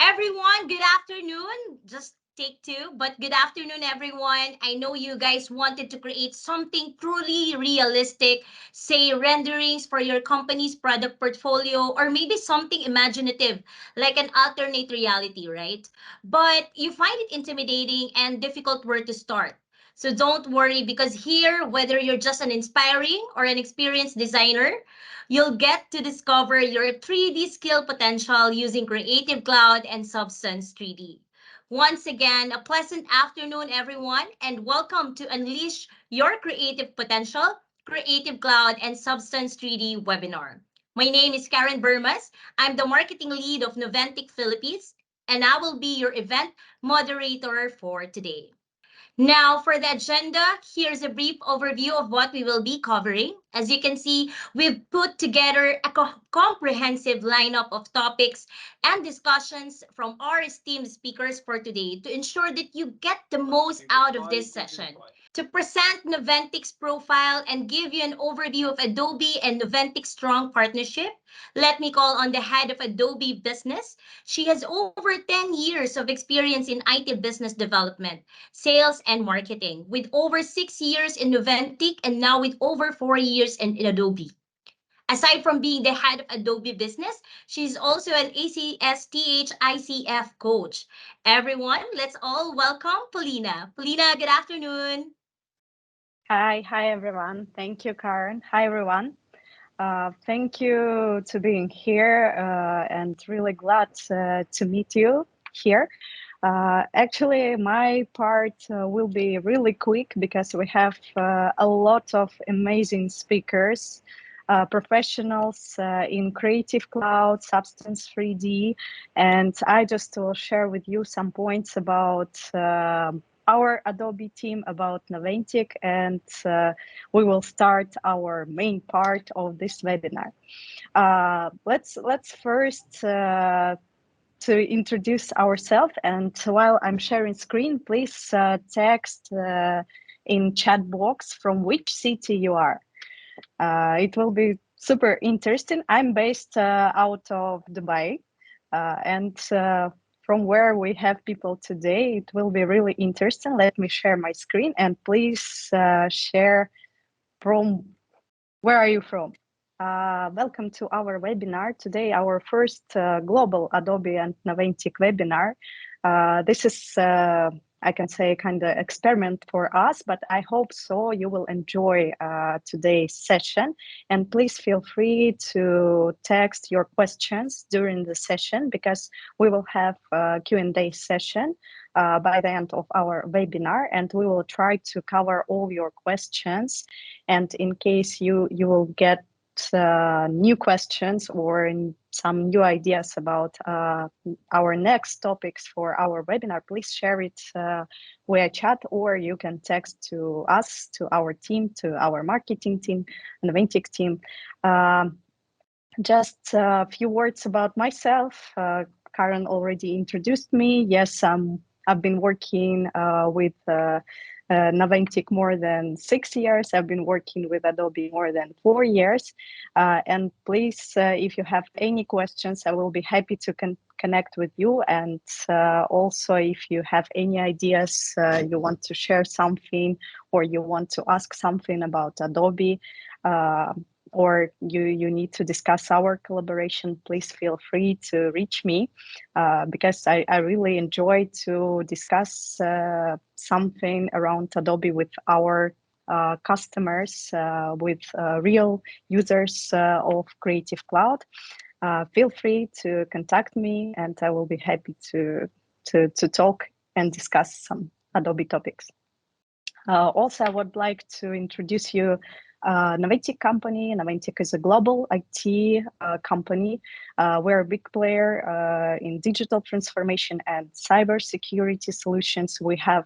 Everyone, good afternoon. Just take two, but good afternoon, everyone. I know you guys wanted to create something truly realistic, say renderings for your company's product portfolio, or maybe something imaginative like an alternate reality, right? But you find it intimidating and difficult where to start. So don't worry because here, whether you're just an inspiring or an experienced designer, you'll get to discover your 3D skill potential using Creative Cloud and Substance 3D. Once again, a pleasant afternoon, everyone, and welcome to Unleash Your Creative Potential, Creative Cloud, and Substance 3D webinar. My name is Karen Burmas. I'm the marketing lead of Noventiq Philippines, and I will be your event moderator for today. Now, for the agenda, here's a brief overview of what we will be covering. As you can see, we've put together a comprehensive lineup of topics and discussions from our esteemed speakers for today to ensure that you get the most out of this session. To present Noventiq's profile and give you an overview of Adobe and Noventiq's strong partnership, let me call on the head of Adobe Business. She has over 10 years of experience in IT business development, sales, and marketing, with over 6 years in Noventiq and now with over 4 years in Adobe. Aside from being the head of Adobe Business, she's also an ACSTH ICF coach. Everyone, let's all welcome Polina. Polina, good afternoon. Hi everyone. Thank you, Karen. Hi everyone. Thank you to being here and really glad to meet you here. Actually, my part will be really quick because we have a lot of amazing speakers, professionals in Creative Cloud, Substance 3D, and I just will share with you some points about our Adobe team, about Noventiq, and we will start our main part of this webinar. Let's first to introduce ourselves, and while I'm sharing screen, please text in chat box from which city you are. It will be super interesting. I'm based out of Dubai, and from where we have people today, it will be really interesting. Let me share my screen, and please share from where are you from. Welcome to our webinar today, our first global Adobe and Noventiq webinar. This is, I can say, kind of experiment for us, but I hope so you will enjoy today's session. And please feel free to text your questions during the session because we will have a Q&A session by the end of our webinar, and we will try to cover all your questions. And in case you will get new questions or some new ideas about our next topics for our webinar, please share it via chat, or you can text to us, to our team, to our marketing team, and the Noventiq team. Just a few words about myself. Karen already introduced me. Yes, I've been working with Noventiq more than 6 years. I've been working with Adobe more than 4 years. And please, if you have any questions, I will be happy to connect with you. And also, if you have any ideas, you want to share something, or you want to ask something about Adobe, or you need to discuss our collaboration, please feel free to reach me because I really enjoy to discuss something around Adobe with our customers, with real users of Creative Cloud. Feel free to contact me, and I will be happy to talk and discuss some Adobe topics. Also, I would like to introduce you Noventiq company. Noventiq is a global IT company. We're a big player in digital transformation and cybersecurity solutions. We have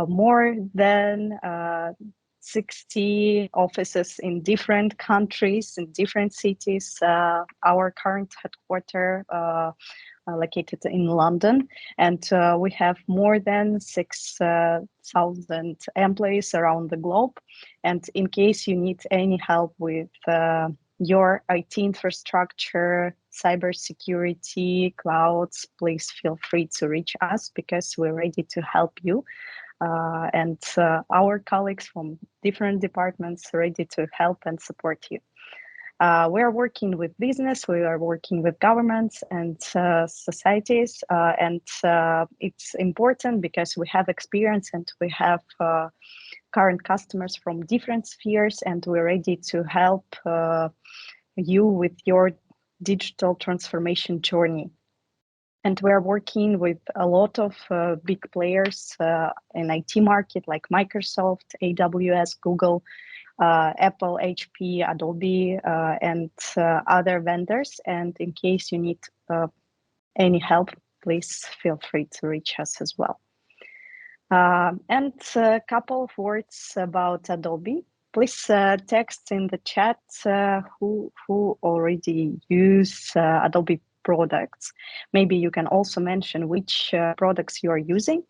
more than 60 offices in different countries, in different cities. Our current headquarters located in London, and we have more than 6,000 employees around the globe. And in case you need any help with your IT infrastructure, cybersecurity, clouds, please feel free to reach us because we're ready to help you. And our colleagues from different departments are ready to help and support you. We are working with business, we are working with governments and societies, and it's important because we have experience and we have current customers from different spheres, and we're ready to help you with your digital transformation journey. And we're working with a lot of big players in IT market like Microsoft, AWS, Google, Apple, HP, Adobe, and other vendors. And in case you need any help, please feel free to reach us as well. And a couple of words about Adobe. Please text in the chat who already use Adobe products. Maybe you can also mention which products you are using.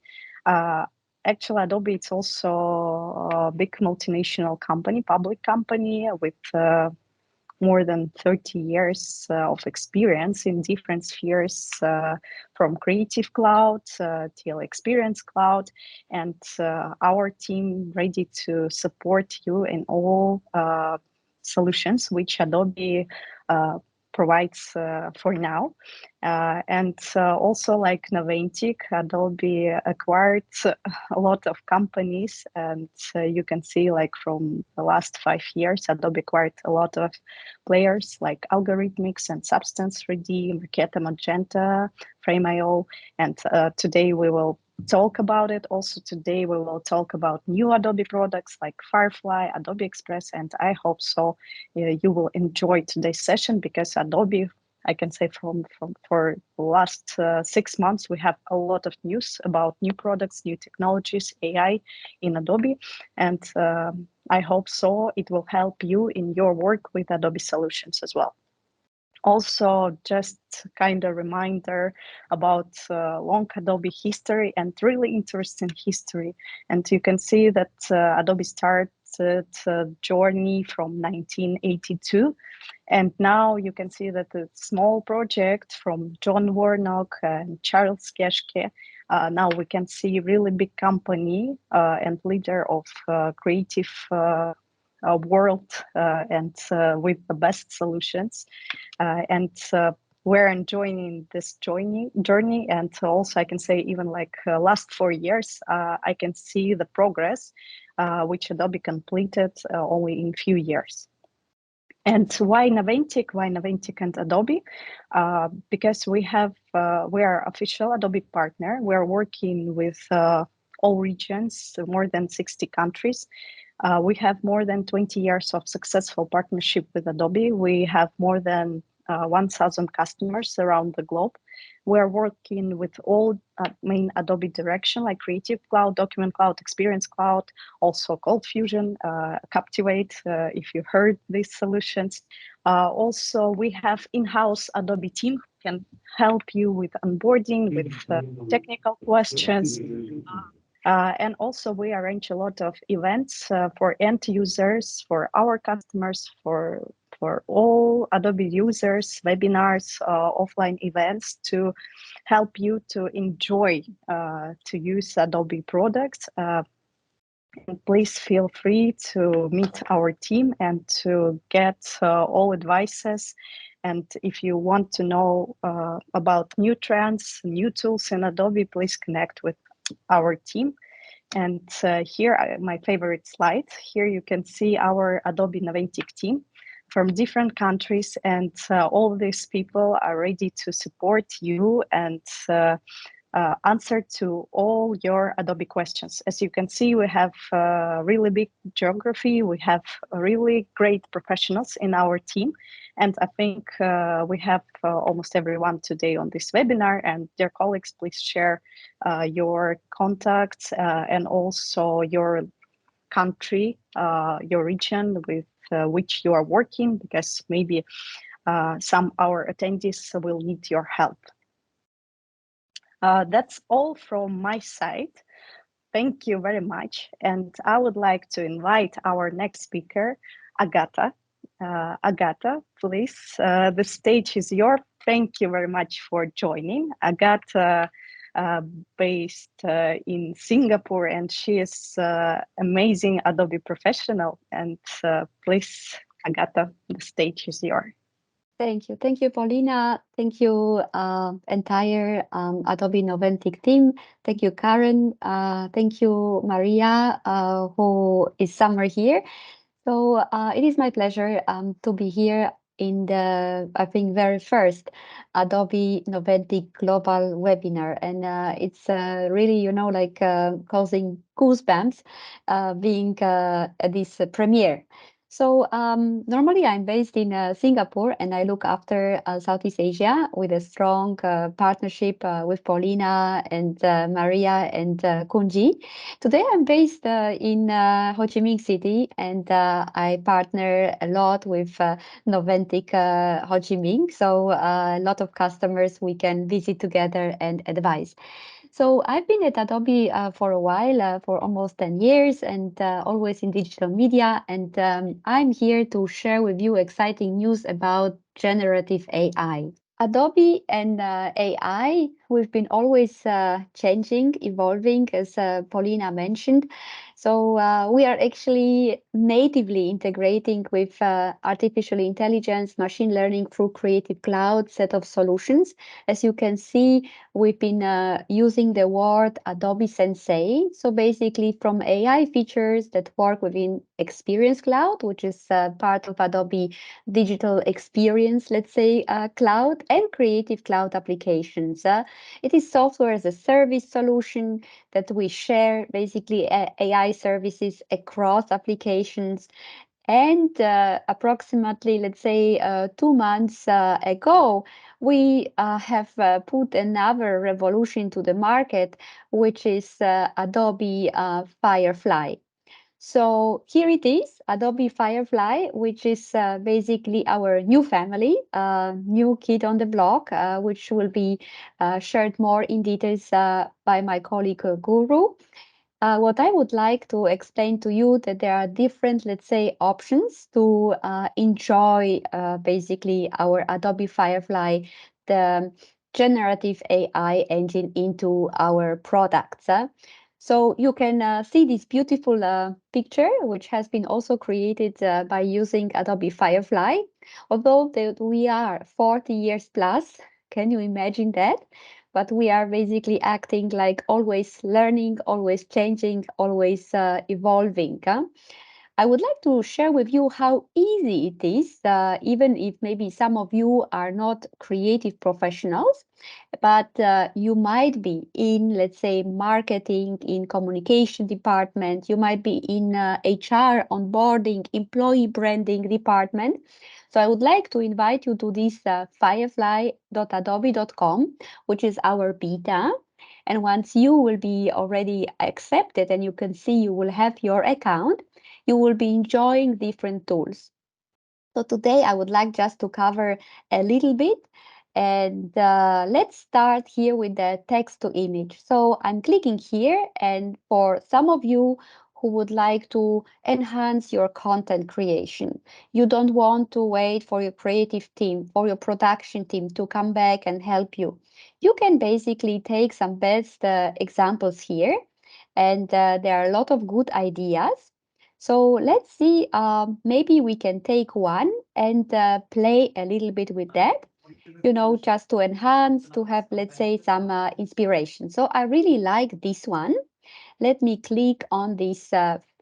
Actually, Adobe is also a big multinational company, public company with more than 30 years of experience in different spheres, from CreativeCloud till Experience Cloud, and our team ready to support you in all solutions which Adobe provides for now. And also like Noventiq, Adobe acquired a lot of companies, and you can see like from the last 5 years, Adobe acquired a lot of players like Algorithmics and Substance 3D, Marketa Magenta, Frame.io, and today we will talk about it. Also today we will talk about new Adobe products like Firefly, Adobe Express, and I hope so you will enjoy today's session because Adobe, I can say for the last 6 months, we have a lot of news about new products, new technologies, AI in Adobe, and I hope so it will help you in your work with Adobe solutions as well. Also, just kind of reminder about long Adobe history and really interesting history. And you can see that Adobe started a journey from 1982. And now you can see that a small project from John Warnock and Charles Geschke. Now we can see really big company and leader of creative world and with the best solutions. And we're enjoying this journey. And also I can say even like last 4 years, I can see the progress which Adobe completed only in few years. And why Noventiq? Why Noventiq and Adobe? Because we are official Adobe partner. We're working with all regions, more than 60 countries. We have more than 20 years of successful partnership with Adobe. We have more than 1,000 customers around the globe. We're working with all main Adobe direction like Creative Cloud, Document Cloud, Experience Cloud, also Cold Fusion, Captivate, if you heard these solutions. Also, we have in-house Adobe team who can help you with onboarding, with technical questions. And also we arrange a lot of events for end users, for our customers, for all Adobe users, webinars, offline events to help you to enjoy to use Adobe products. And please feel free to meet our team and to get all advices. And if you want to know about new trends, new tools in Adobe, please connect with our team. And here, my favorite slide, here you can see our Adobe Noventiq team from different countries, and all these people are ready to support you and answer to all your Adobe questions. As you can see, we have really big geography. We have really great professionals in our team. And I think we have almost everyone today on this webinar. And dear colleagues, please share your contacts and also your country, your region with which you are working, because maybe some our attendees will need your help. That's all from my side. Thank you very much. And I would like to invite our next speaker, Agata. Agata, please. The stage is yours. Thank you very much for joining. Agata, uh, based in Singapore, and she is amazing Adobe professional. And please, Agata, the stage is yours. Thank you. Thank you, Paulina. Thank you, entire Adobe Noventiq team. Thank you, Karen. Thank you, Maria, who is somewhere here. So it is my pleasure to be here in the, I think, very first Adobe Noventiq Global webinar. And it's really, like causing goosebumps being at this premiere. So normally I'm based in Singapore and I look after Southeast Asia with a strong partnership with Paulina and Maria and Kunji. Today I'm based in Ho Chi Minh City and I partner a lot with Noventiq Ho Chi Minh. So a lot of customers we can visit together and advise. So I've been at Adobe for a while, for almost 10 years, and always in digital media. And I'm here to share with you exciting news about generative AI. Adobe and AI, we've been always changing, evolving, as Paulina mentioned. So we are actually natively integrating with artificial intelligence, machine learning through Creative Cloud set of solutions. As you can see, we've been using the word Adobe Sensei. So basically from AI features that work within Experience Cloud, which is part of Adobe Digital Experience, let's say, cloud, and Creative Cloud applications. It is software as a service solution that we share, basically AI services across applications. And approximately, let's say, 2 months ago, we have put another revolution to the market, which is Adobe Firefly. So here it is, Adobe Firefly, which is basically our new family, new kid on the block, which will be shared more in details by my colleague Guru. What I would like to explain to you that there are different, let's say, options to enjoy basically our Adobe Firefly, the generative AI engine into our products. So you can see this beautiful picture, which has been also created by using Adobe Firefly. Although we are 40 years plus, can you imagine that? But we are basically acting like always learning, always changing, always evolving. I would like to share with you how easy it is, even if maybe some of you are not creative professionals, but you might be in, let's say, marketing, in communication department, you might be in HR, onboarding, employee branding department. So I would like to invite you to this firefly.adobe.com, which is our beta. And once you will be already accepted and you can see you will have your account, you will be enjoying different tools. So today I would like just to cover a little bit and let's start here with the text to image. So I'm clicking here and for some of you who would like to enhance your content creation, you don't want to wait for your creative team, for your production team to come back and help you. You can basically take some best examples here and there are a lot of good ideas. So let's see, maybe we can take one and play a little bit with that, just to enhance, to have, let's say, some inspiration. So I really like this one. Let me click on this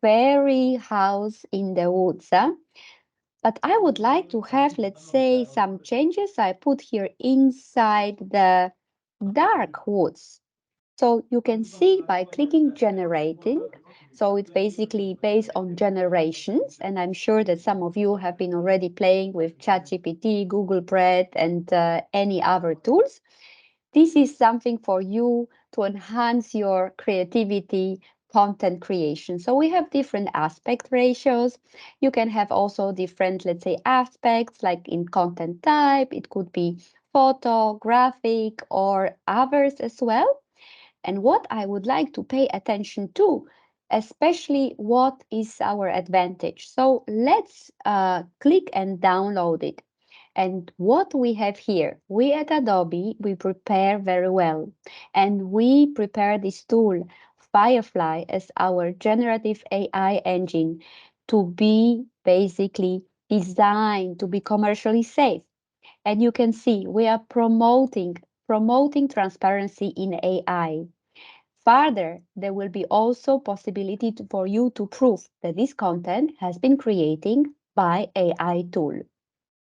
fairy house in the woods. But I would like to have, let's say, some changes. I put here inside the dark woods. So you can see by clicking generating. So it's basically based on generations. And I'm sure that some of you have been already playing with ChatGPT, Google Bread, and any other tools. This is something for you to enhance your creativity, content creation. So we have different aspect ratios. You can have also different, let's say, aspects like in content type. It could be photo, graphic, or others as well. And what I would like to pay attention to, especially what is our advantage. So let's click and download it. And what we have here, we at Adobe, we prepare very well. And we prepare this tool, Firefly, as our generative AI engine to be basically designed to be commercially safe. And you can see we are promoting transparency in AI. Further, there will be also possibility for you to prove that this content has been created by AI tool.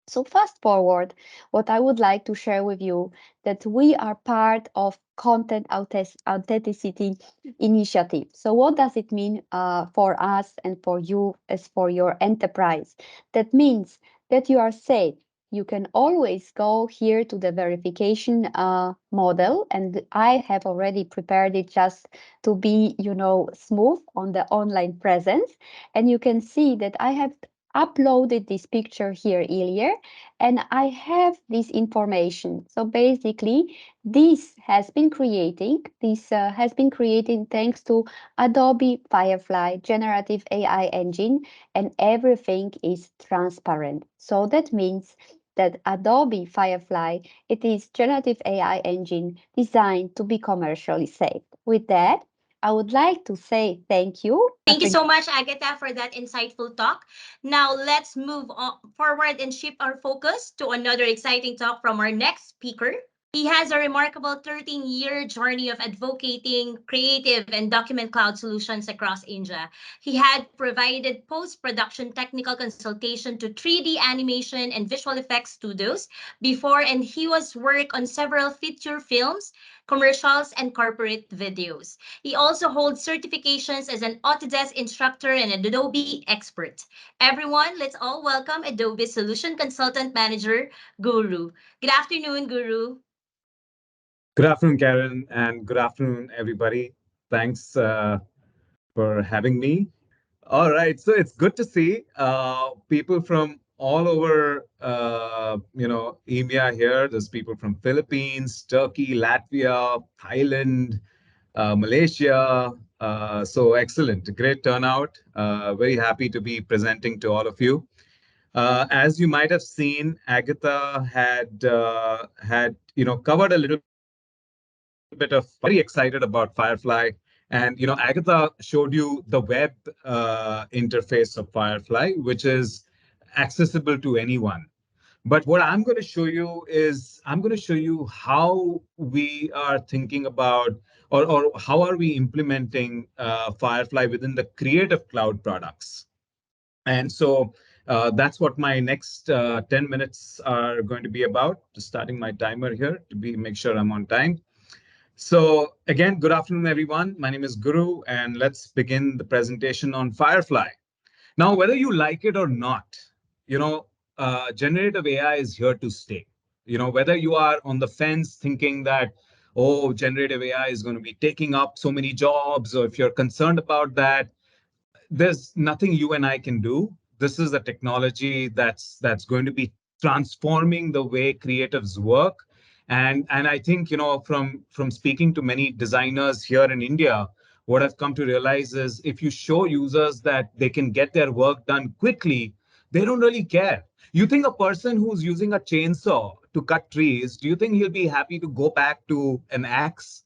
So fast forward, what I would like to share with you that we are part of content authenticity initiative. So what does it mean for us and for you as for your enterprise? That means that you are safe. You can always go here to the verification model, and I have already prepared it just to be, smooth on the online presence. And you can see that I have uploaded this picture here earlier, and I have this information. So basically, this has been created thanks to Adobe Firefly generative AI engine, and everything is transparent. So that means that Adobe Firefly, it is generative AI engine designed to be commercially safe. With that, I would like to say thank you. Thank you so much, Agatha, for that insightful talk. Now let's move on forward and shift our focus to another exciting talk from our next speaker. He has a remarkable 13-year journey of advocating creative and document cloud solutions across India. He had provided post-production technical consultation to 3D animation and visual effects studios before, and he was worked on several feature films, commercials, and corporate videos. He also holds certifications as an Autodesk instructor and an Adobe expert. Everyone, let's all welcome Adobe Solution Consultant Manager, Guru. Good afternoon, Guru. Good afternoon, Karen, and good afternoon, everybody. Thanks for having me. All right, so it's good to see people from all over, EMEA here. There's people from Philippines, Turkey, Latvia, Thailand, Malaysia. So excellent, great turnout. Very happy to be presenting to all of you. As you might have seen, Agatha had covered a little bit of Firefly. Very excited about Firefly. And Agatha showed you the web interface of Firefly, which is accessible to anyone. But what I'm going to show you is I'm going to show you how we are thinking about, or how are we implementing Firefly within the Creative Cloud products. And so that's what my next 10 minutes are going to be about. Just starting my timer here to make sure I'm on time. So again, good afternoon, everyone. My name is Guru, and let's begin the presentation on Firefly. Now, whether you like it or not, you know, generative AI is here to stay. Whether you are on the fence thinking that, oh, generative AI is going to be taking up so many jobs, or if you're concerned about that, there's nothing you and I can do. This is a technology that's going to be transforming the way creatives work. And I think, from speaking to many designers here in India, what I've come to realize is if you show users that they can get their work done quickly, they don't really care. You think a person who's using a chainsaw to cut trees, do you think he'll be happy to go back to an axe?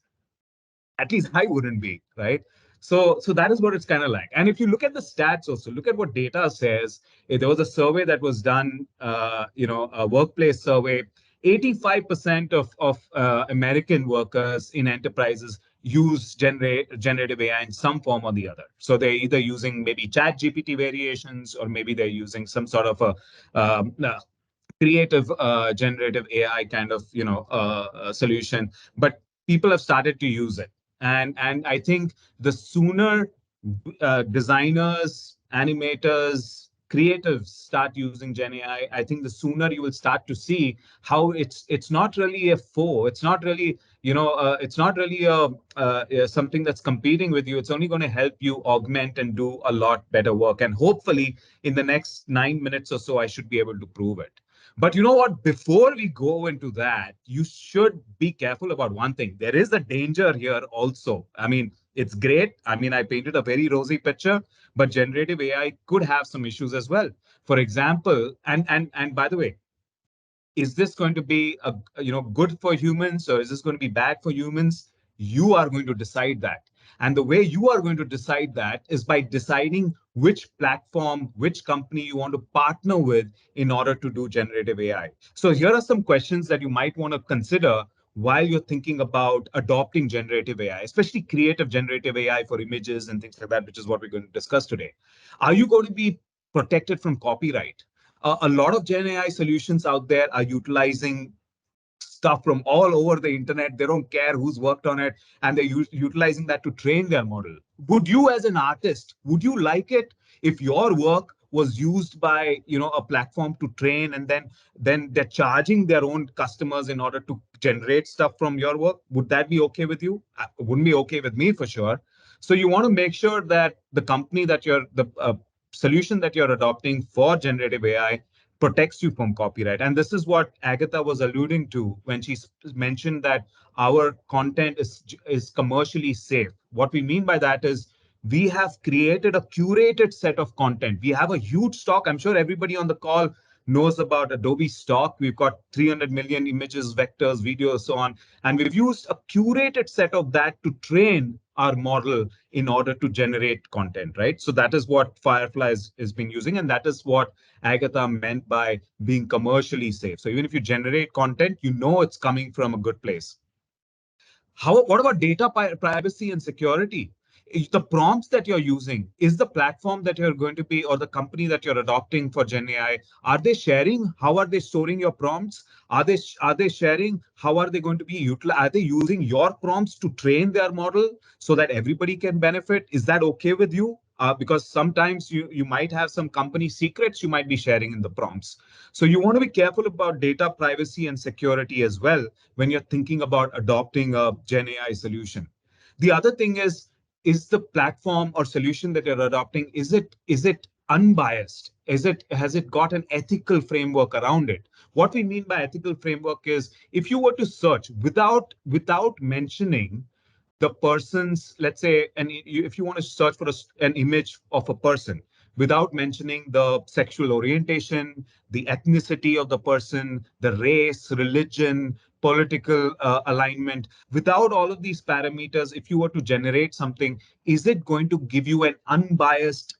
At least I wouldn't be, right? So that is what it's kind of like. And if you look at the stats also, look at what data says. There was a survey that was done, a workplace survey. 85% of American workers in enterprises use generative AI in some form or the other. So they're either using maybe chat GPT variations, or maybe they're using some sort of a creative generative AI kind of solution, but people have started to use it, and I think the sooner designers, animators, creatives start using Gen AI, I think the sooner you will start to see how it's not really a foe. It's not really it's not really something that's competing with you. It's only going to help you augment and do a lot better work. And hopefully, in the next 9 minutes or so, I should be able to prove it. But you know what? Before we go into that, you should be careful about one thing. There is a danger here also. I mean, it's great. I mean, I painted a very rosy picture, but generative AI could have some issues as well. For example, and by the way, is this going to be good for humans, or is this going to be bad for humans? You are going to decide that. And the way you are going to decide that is by deciding which platform, which company you want to partner with in order to do generative AI. So here are some questions that you might want to consider while you're thinking about adopting generative AI, especially creative generative AI for images and things like that, which is what we're going to discuss today. Are you going to be protected from copyright? A lot of Gen AI solutions out there are utilizing stuff from all over the internet. They don't care who's worked on it, and they're utilizing that to train their model. Would you, as an artist, would you like it if your work was used by a platform to train, and then they're charging their own customers in order to generate stuff from your work? Would that be okay with you? Wouldn't be okay with me for sure. So you want to make sure that the company that you're the solution that you're adopting for generative AI protects you from copyright. And this is what Agatha was alluding to when she mentioned that our content is commercially safe. What we mean by that is we have created a curated set of content. We have a huge stock. I'm sure everybody on the call knows about Adobe stock. We've got 300 million images, vectors, videos, so on. And we've used a curated set of that to train our model in order to generate content, right? So that is what Firefly is being using, and that is what Agatha meant by being commercially safe. So even if you generate content, you know it's coming from a good place. What about data privacy and security? The prompts that you're using, is the platform that you're going to be, or the company that you're adopting for Gen AI, are they sharing? How are they storing your prompts? Are they sharing? How are they going to be utilized? Are they using your prompts to train their model so that everybody can benefit? Is that okay with you? Because sometimes you might have some company secrets you might be sharing in the prompts. So you want to be careful about data privacy and security as well when you're thinking about adopting a Gen AI solution. The other thing is the platform or solution that you're adopting, is it unbiased? Has it got an ethical framework around it? What we mean by ethical framework is if you were to search without mentioning the person's, let's say, and if you want to search for an image of a person without mentioning the sexual orientation, the ethnicity of the person, the race, religion, political alignment, without all of these parameters, if you were to generate something, is it going to give you an unbiased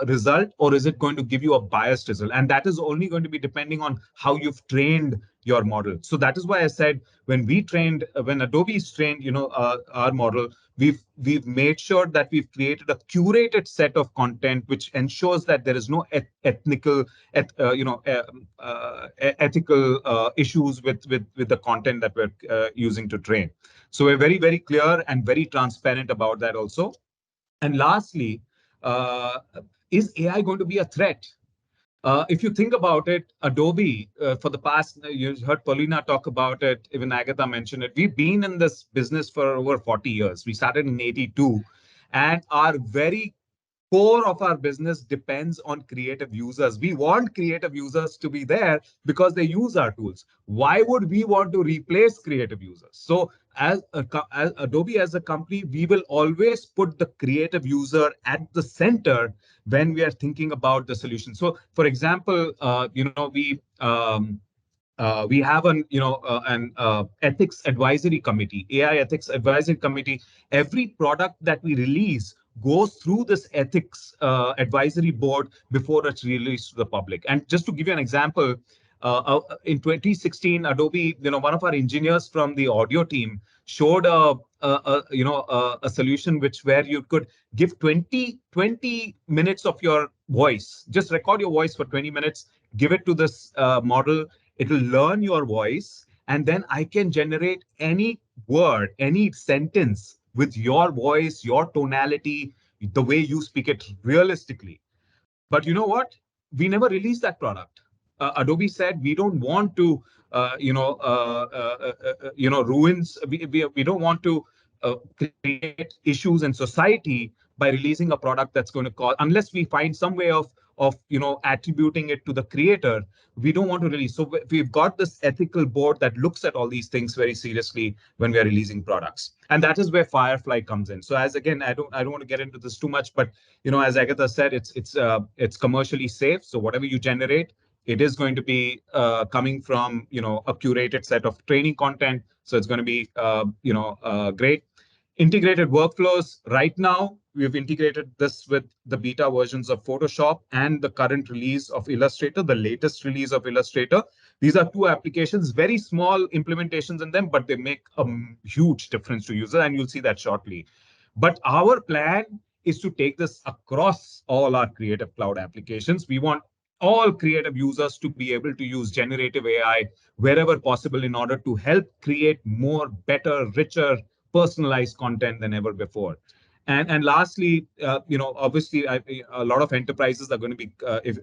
result, or is it going to give you a biased result? And that is only going to be depending on how you've trained your model. So that is why I said when Adobe's trained, our model, we've made sure that we've created a curated set of content which ensures that there is no ethical issues with the content that we're using to train. So we're very, very clear and very transparent about that also. And lastly, uh, is AI going to be a threat? If you think about it, Adobe, for the past, you heard Paulina talk about it, even Agatha mentioned it. We've been in this business for over 40 years. We started in 82, and our very core of our business depends on creative users. We want creative users to be there because they use our tools. Why would we want to replace creative users? So as Adobe as a company, we will always put the creative user at the center when we are thinking about the solution. So for example, we have an ethics advisory committee, AI ethics advisory committee. Every product that we release goes through this ethics advisory board before it's released to the public. And just to give you an example, in 2016, Adobe, one of our engineers from the audio team showed a solution where you could give 20 minutes of your voice, just record your voice for 20 minutes, give it to this model. It will learn your voice, and then I can generate any word, any sentence with your voice, your tonality, the way you speak it realistically. But you know what? We never released that product. Adobe said we don't want to, ruins. We don't want to create issues in society by releasing a product that's going to cause, unless we find some way of of attributing it to the creator, we don't want to release. So we've got this ethical board that looks at all these things very seriously when we are releasing products, and that is where Firefly comes in. So as again, I don't want to get into this too much, but as Agatha said, it's commercially safe. So whatever you generate, it is going to be coming from a curated set of training content. So it's going to be great. Integrated workflows. Right now, we've integrated this with the beta versions of Photoshop and the current release of Illustrator, the latest release of Illustrator. These are two applications, very small implementations in them, but they make a huge difference to users, and you'll see that shortly. But our plan is to take this across all our Creative Cloud applications. We want all creative users to be able to use generative AI wherever possible in order to help create more, better, richer, personalized content than ever before. And lastly, obviously, a lot of enterprises are going to be,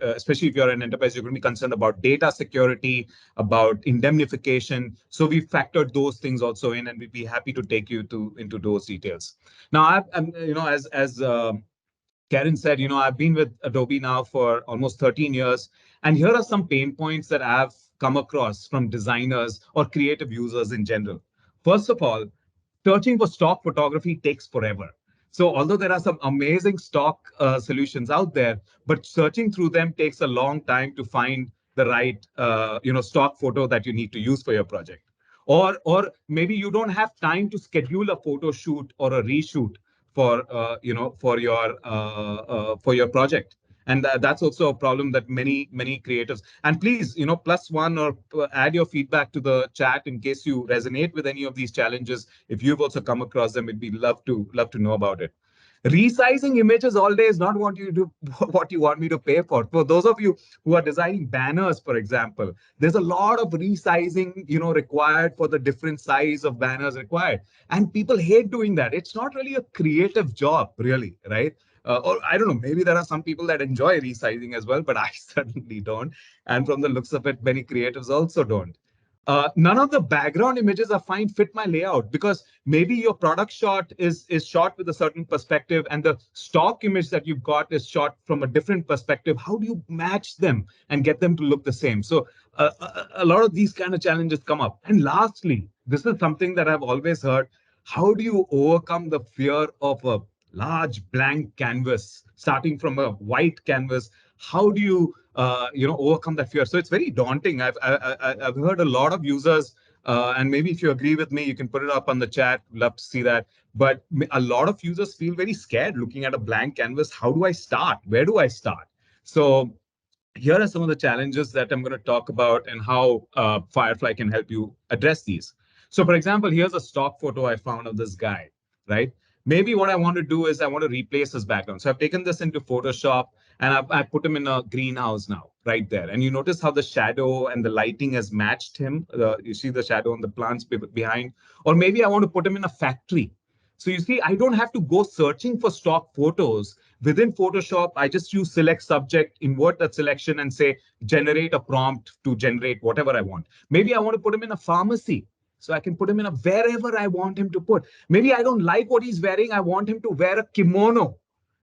especially if you're an enterprise, you're going to be concerned about data security, about indemnification. So we factored those things also in, and we'd be happy to take you into those details. Now, I'm, as Karen said, I've been with Adobe now for almost 13 years. And here are some pain points that I've come across from designers or creative users in general. First of all, searching for stock photography takes forever. So although there are some amazing stock solutions out there, but searching through them takes a long time to find the right stock photo that you need to use for your project. Or maybe you don't have time to schedule a photo shoot or a reshoot for for your project, and that's also a problem that many creatives. And please, plus one, or add your feedback to the chat in case you resonate with any of these challenges. If you've also come across them, we'd be love to know about it. Resizing images all day is not what you do, what you want me to pay for. For those of you who are designing banners, for example, there's a lot of resizing, required for the different size of banners required. And people hate doing that. It's not really a creative job, really, right? Or I don't know, maybe there are some people that enjoy resizing as well, but I certainly don't. And from the looks of it, many creatives also don't. None of the background images are fine fit my layout, because maybe your product shot is shot with a certain perspective and the stock image that you've got is shot from a different perspective. How do you match them and get them to look the same? So a lot of these kind of challenges come up. And lastly, this is something that I've always heard: how do you overcome the fear of a large blank canvas, starting from a white canvas? How do you overcome that fear? So it's very daunting. I've heard a lot of users, and maybe if you agree with me, you can put it up on the chat. Love to see that. But a lot of users feel very scared looking at a blank canvas. How do I start? Where do I start? So here are some of the challenges that I'm going to talk about, and how Firefly can help you address these. So, for example, here's a stock photo I found of this guy, right? Maybe what I want to do is I want to replace his background. So I've taken this into Photoshop, and I put him in a greenhouse now, right there. And you notice how the shadow and the lighting has matched him. You see the shadow on the plants behind. Or maybe I want to put him in a factory. So you see, I don't have to go searching for stock photos. Within Photoshop, I just use select subject, invert that selection, and say, generate a prompt to generate whatever I want. Maybe I want to put him in a pharmacy. So I can put him in a wherever I want him to put. Maybe I don't like what he's wearing. I want him to wear a kimono.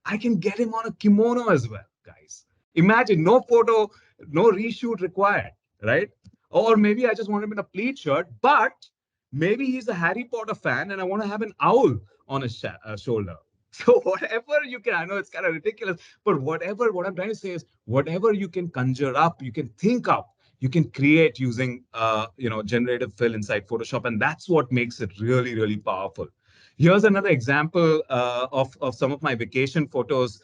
I can get him on a kimono as well, guys. Imagine, no photo, no reshoot required, right? Or maybe I just want him in a pleat shirt, but maybe he's a Harry Potter fan and I want to have an owl on his shoulder. So whatever you can, I know it's kind of ridiculous, but whatever, what I'm trying to say is, whatever you can conjure up, you can think up, you can create using generative fill inside Photoshop, and that's what makes it really, really powerful. Here's another example of some of my vacation photos.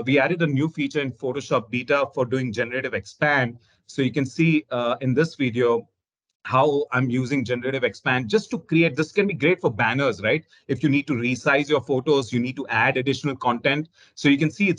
We added a new feature in Photoshop Beta for doing generative expand. So you can see in this video how I'm using generative expand just to create. This can be great for banners, right? If you need to resize your photos, you need to add additional content. So you can see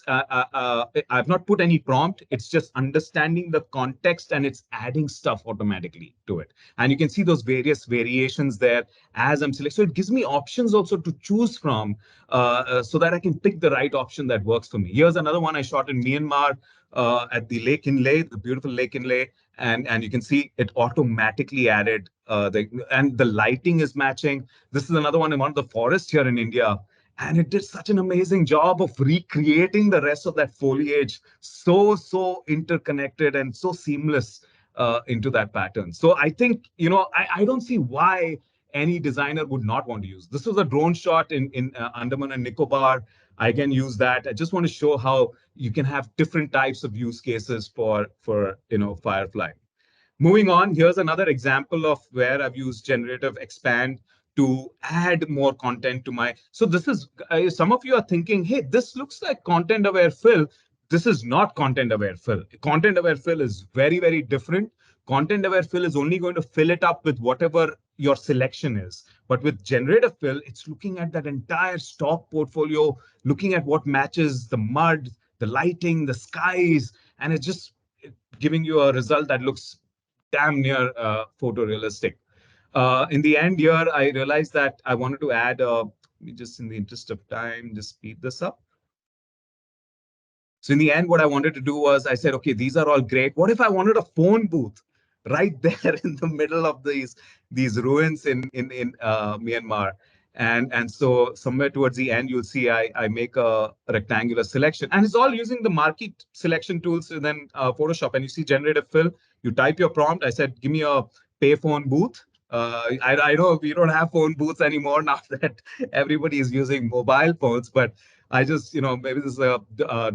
I've not put any prompt. It's just understanding the context and it's adding stuff automatically to it. And you can see those various variations there as I'm selecting. So it gives me options also to choose from, so that I can pick the right option that works for me. Here's another one I shot in Myanmar at the lake inlay, the beautiful lake inlay. And you can see it automatically added and the lighting is matching. This is another one in one of the forests here in India. And it did such an amazing job of recreating the rest of that foliage, so interconnected and so seamless into that pattern. So I think, I don't see why any designer would not want to use. This was a drone shot in Andaman and Nicobar. I can use that. I just want to show how you can have different types of use cases for Firefly. Moving on, here's another example of where I've used generative expand to add more content to my. So this is, some of you are thinking, hey, this looks like content aware fill. This is not content aware fill. Content aware fill is very different. Content aware fill is only going to fill it up with whatever your selection is. But with generative fill, it's looking at that entire stock portfolio, looking at what matches the mud, the lighting, the skies, and it's just giving you a result that looks damn near photorealistic. In the end here, I realized that I wanted to add, just in the interest of time, just speed this up. So in the end, what I wanted to do was I said, okay, these are all great. What if I wanted a phone booth right there in the middle of these ruins in Myanmar? And so somewhere towards the end, you'll see I make a rectangular selection, and it's all using the marquee selection tools and then Photoshop. And you see generative fill. You type your prompt. I said, give me a payphone booth. I know we don't have phone booths anymore now that everybody is using mobile phones, but I just, maybe this is a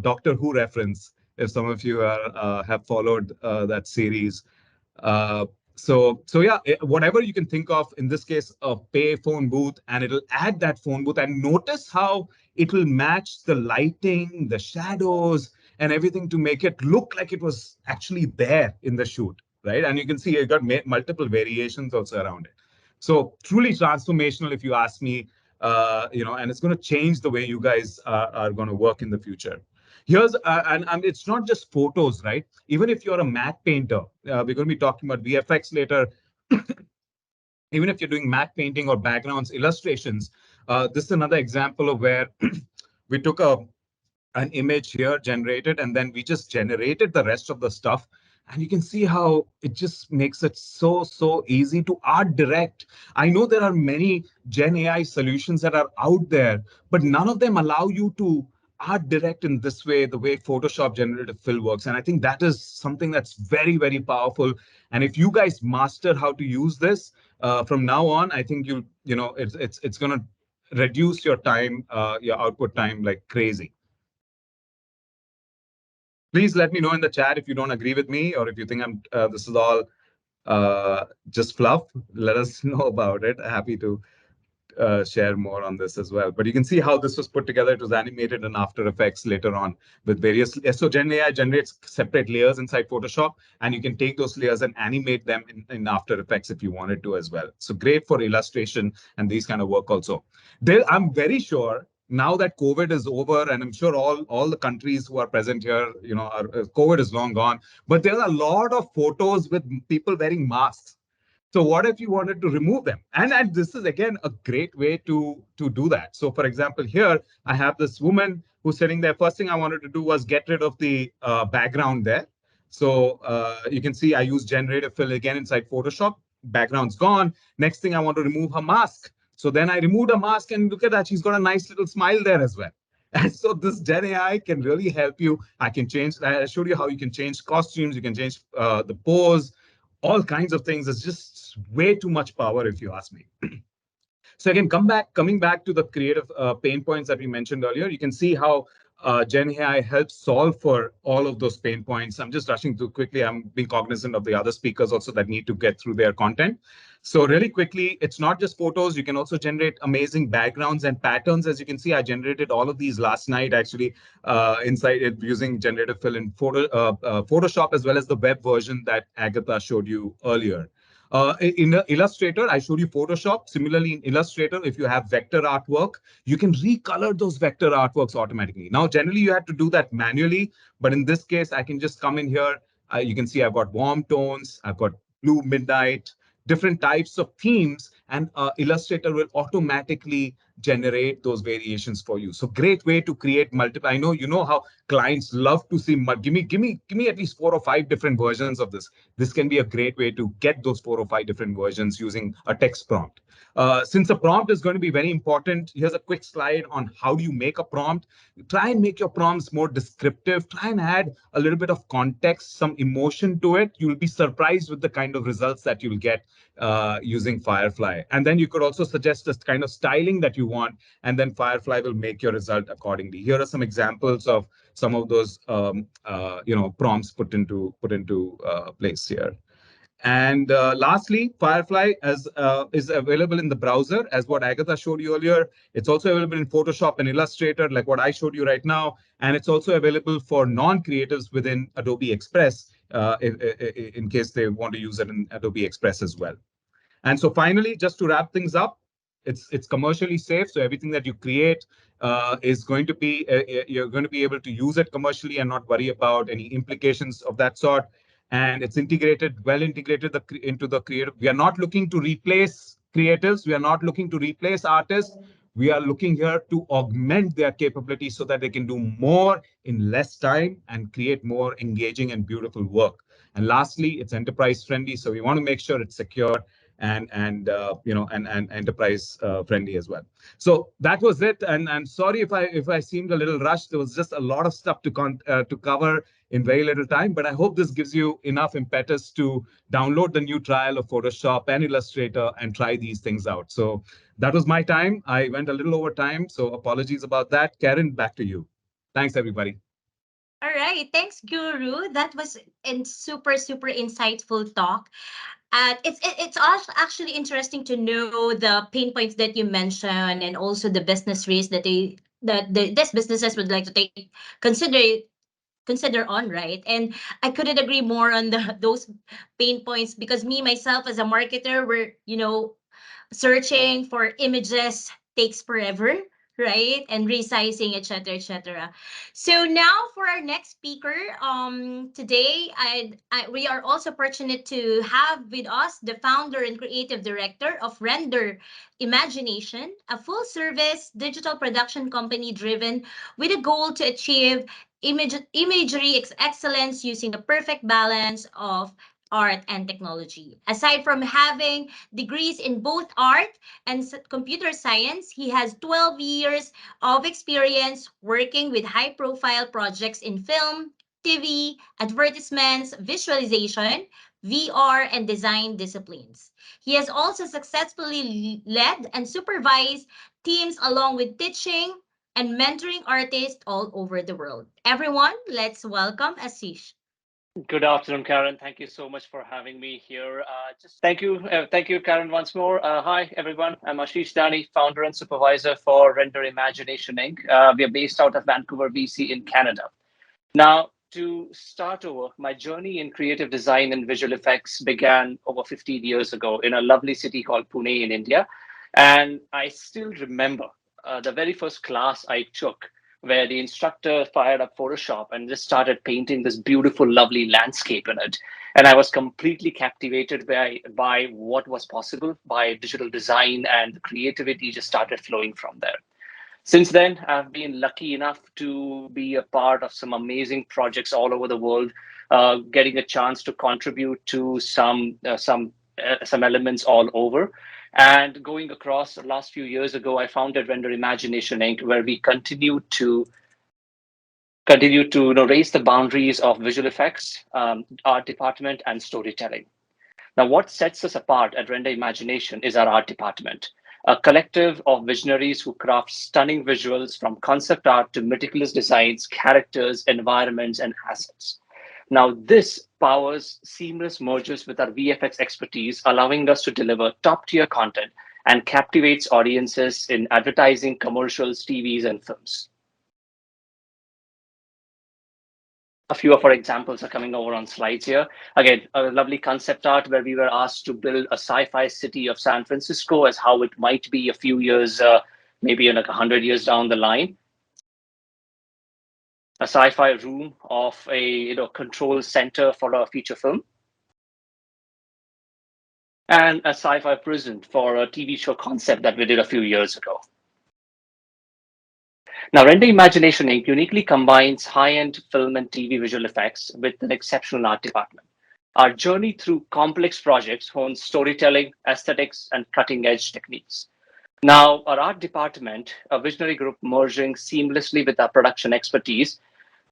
Doctor Who reference, if some of you have followed that series. Uh, so yeah, whatever you can think of, in this case, a pay phone booth, and it'll add that phone booth, and notice how it will match the lighting, the shadows, and everything to make it look like it was actually there in the shoot, right? And you can see it got multiple variations also around it. So truly transformational, if you ask me, and it's going to change the way you guys are going to work in the future. Here's and it's not just photos, right? Even if you're a matte painter, we're going to be talking about VFX later. Even if you're doing matte painting or backgrounds, illustrations, this is another example of where we took an image here generated, and then we just generated the rest of the stuff. And you can see how it just makes it so easy to art direct. I know there are many Gen AI solutions that are out there, but none of them allow you to art direct in this way, the way Photoshop generative fill works. And I think that is something that's very powerful. And if you guys master how to use this from now on, I think it's going to reduce your time, your output time like crazy. Please let me know in the chat if you don't agree with me, or if you think this is all just fluff. Let us know about it. Happy to share more on this as well. But you can see how this was put together. It was animated in After Effects later on with various. So Gen AI generates separate layers inside Photoshop, and you can take those layers and animate them in After Effects if you wanted to as well. So great for illustration and these kind of work also. I'm very sure now that COVID is over, and I'm sure all the countries who are present here, COVID is long gone, but there are a lot of photos with people wearing masks. So what if you wanted to remove them? And this is again a great way to do that. So for example, here I have this woman who's sitting there. First thing I wanted to do was get rid of the background there. So you can see I use generative fill again inside Photoshop. Background's gone. Next thing I want to remove her mask. So then I removed her mask, and look at that. She's got a nice little smile there as well. And so this Gen AI can really help you. I showed you how you can change costumes. You can change the pose, all kinds of things. It's just way too much power, if you ask me. So again, coming back to the creative pain points that we mentioned earlier, you can see how Gen AI helps solve for all of those pain points. I'm just rushing through quickly. I'm being cognizant of the other speakers also that need to get through their content. So really quickly, it's not just photos. You can also generate amazing backgrounds and patterns. As you can see, I generated all of these last night, actually, inside it using generative fill in Photoshop, as well as the web version that Agatha showed you earlier. In Illustrator, I showed you Photoshop. Similarly, in Illustrator, if you have vector artwork, you can recolor those vector artworks automatically. Now, generally, you have to do that manually, but in this case, I can just come in here. You can see I've got warm tones, I've got blue midnight, different types of themes, and Illustrator will automatically generate those variations for you. So great way to create multiple. I know you know how clients love to see. Give me at least 4 or 5 different versions of this. This can be a great way to get those 4 or 5 different versions using a text prompt. Since a prompt is going to be very important, here's a quick slide on how do you make a prompt. Try and make your prompts more descriptive. Try and add a little bit of context, some emotion to it. You'll be surprised with the kind of results that you'll get using Firefly. And then you could also suggest the kind of styling that you want, and then Firefly will make your result accordingly. Here are some examples of some of those prompts put into place here. And lastly, Firefly is available in the browser, as what Agatha showed you earlier. It's also available in Photoshop and Illustrator, like what I showed you right now. And it's also available for non-creatives within Adobe Express, in case they want to use it in Adobe Express as well. And so finally, just to wrap things up, it's commercially safe. So everything that you create is going to be you're going to be able to use it commercially and not worry about any implications of that sort. And it's integrated, well integrated into the creative. We are not looking to replace creatives. We are not looking to replace artists. We are looking here to augment their capabilities so that they can do more in less time and create more engaging and beautiful work. And lastly, it's enterprise friendly. So we want to make sure it's secure and enterprise friendly as well. So that was it. And sorry if I seemed a little rushed. There was just a lot of stuff to cover in very little time. But I hope this gives you enough impetus to download the new trial of Photoshop and Illustrator and try these things out. So that was my time. I went a little over time, so apologies about that. Karen, back to you. Thanks, everybody. All right, thanks, Guru. That was a super super insightful talk. It's also actually interesting to know the pain points that you mentioned, and also the business risks that these businesses would like to consider on, right? And I couldn't agree more on those pain points, because me myself as a marketer, we're searching for images takes forever, right? And resizing, etc., etc. So now for our next speaker, today we are also fortunate to have with us the founder and creative director of Render Imagination, a full-service digital production company driven with a goal to achieve imagery excellence using the perfect balance of art and technology. Aside from having degrees in both art and computer science, he has 12 years of experience working with high-profile projects in film, TV, advertisements, visualization, VR, and design disciplines. He has also successfully led and supervised teams along with teaching and mentoring artists all over the world. Everyone, let's welcome Ashish. Good afternoon, Karen. Thank you so much for having me here. Just thank you, Karen, once more. Hi, everyone. I'm Ashish Dani, founder and supervisor for Render Imagination Inc. We are based out of Vancouver, BC, in Canada. Now, to start over, my journey in creative design and visual effects began over 15 years ago in a lovely city called Pune in India, and I still remember the very first class I took, where the instructor fired up Photoshop and just started painting this beautiful, lovely landscape in it. And I was completely captivated by what was possible by digital design, and the creativity just started flowing from there. Since then, I've been lucky enough to be a part of some amazing projects all over the world, getting a chance to contribute to some elements all over. And going across the last few years ago, I founded Render Imagination Inc., where we continue to raise the boundaries of visual effects, art department, and storytelling. Now, what sets us apart at Render Imagination is our art department, a collective of visionaries who craft stunning visuals from concept art to meticulous designs, characters, environments, and assets. Now, this powers seamless mergers with our VFX expertise, allowing us to deliver top tier content and captivates audiences in advertising, commercials, TVs, and films. A few of our examples are coming over on slides here. Again, a lovely concept art where we were asked to build a sci-fi city of San Francisco as how it might be a few years, maybe like 100 years down the line. A sci-fi room of a control center for a feature film. and a sci-fi prison for a TV show concept that we did a few years ago. Now, Render Imagination Inc. uniquely combines high-end film and TV visual effects with an exceptional art department. Our journey through complex projects hones storytelling, aesthetics, and cutting-edge techniques. Now, our art department, a visionary group merging seamlessly with our production expertise,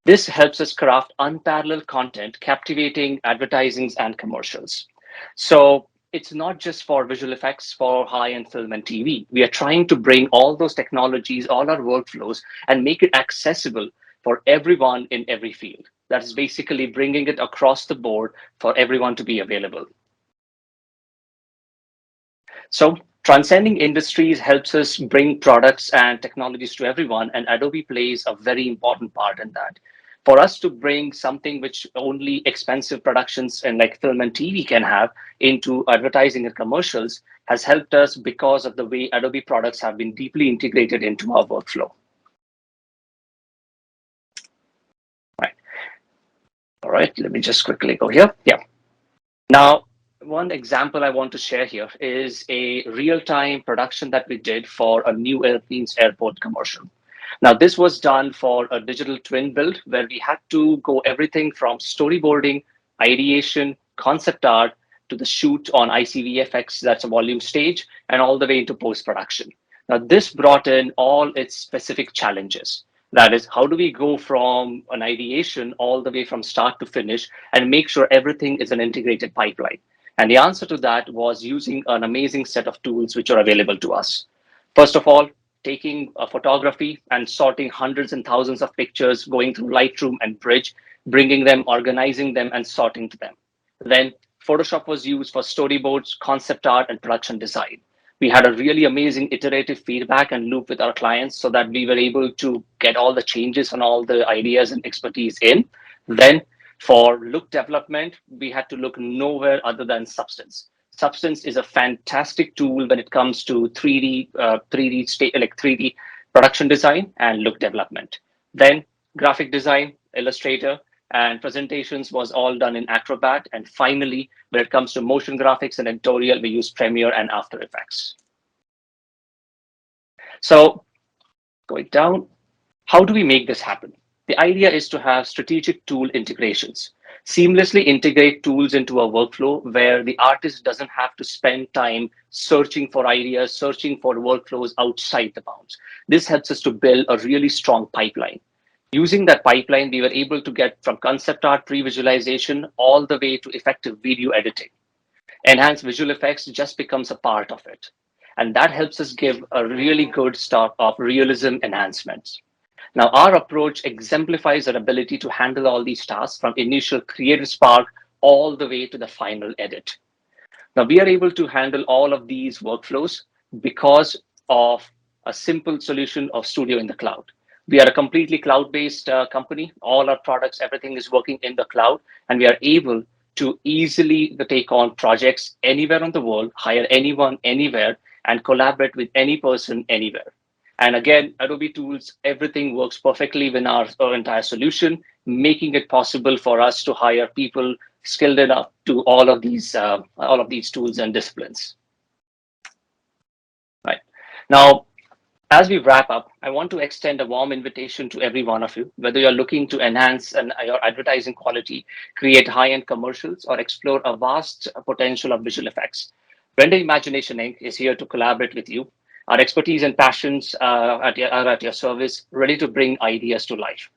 this helps us craft unparalleled content, captivating advertisings and commercials. So it's not just for visual effects for high-end film and TV. We are trying to bring all those technologies, all our workflows, and make it accessible for everyone in every field. That is basically bringing it across the board for everyone to be available. So transcending industries helps us bring products and technologies to everyone, and Adobe plays a very important part in that. For us to bring something which only expensive productions and like film and TV can have into advertising and commercials has helped us because of the way Adobe products have been deeply integrated into our workflow. Right. All right, let me just quickly go here. Yeah. Now, one example I want to share here is a real-time production that we did for a New Orleans airport commercial. Now, this was done for a digital twin build where we had to go everything from storyboarding, ideation, concept art, to the shoot on ICVFX, that's a volume stage, and all the way into post-production. Now, this brought in all its specific challenges. That is, how do we go from an ideation all the way from start to finish and make sure everything is an integrated pipeline? And the answer to that was using an amazing set of tools which are available to us. First of all, taking a photography and sorting hundreds and thousands of pictures, going through Lightroom and Bridge, bringing them, organizing them, and sorting to them. Then Photoshop was used for storyboards, concept art, and production design. We had a really amazing iterative feedback and loop with our clients so that we were able to get all the changes and all the ideas and expertise in. Then for look development, we had to look nowhere other than Substance. Substance is a fantastic tool when it comes to 3D state like 3D production design and look development. Then graphic design, Illustrator, and presentations was all done in Acrobat. And finally, when it comes to motion graphics and editorial, we use Premiere and After Effects. So going down, how do we make this happen? The idea is to have strategic tool integrations, seamlessly integrate tools into a workflow where the artist doesn't have to spend time searching for ideas, searching for workflows outside the bounds. This helps us to build a really strong pipeline. Using that pipeline, we were able to get from concept art pre-visualization all the way to effective video editing. Enhanced visual effects just becomes a part of it. And that helps us give a really good start of realism enhancements. Now, our approach exemplifies our ability to handle all these tasks from initial creative spark all the way to the final edit. Now, we are able to handle all of these workflows because of a simple solution of Studio in the Cloud. We are a completely cloud-based company. All our products, everything is working in the cloud, and we are able to easily take on projects anywhere on the world, hire anyone, anywhere, and collaborate with any person, anywhere. And again, Adobe tools, everything works perfectly within our entire solution, making it possible for us to hire people skilled enough to all of these tools and disciplines. Right now, as we wrap up, I want to extend a warm invitation to every one of you, whether you're looking to enhance your advertising quality, create high-end commercials, or explore a vast potential of visual effects. Render Imagination Inc. is here to collaborate with you. Our expertise and passions are at your service, ready to bring ideas to life.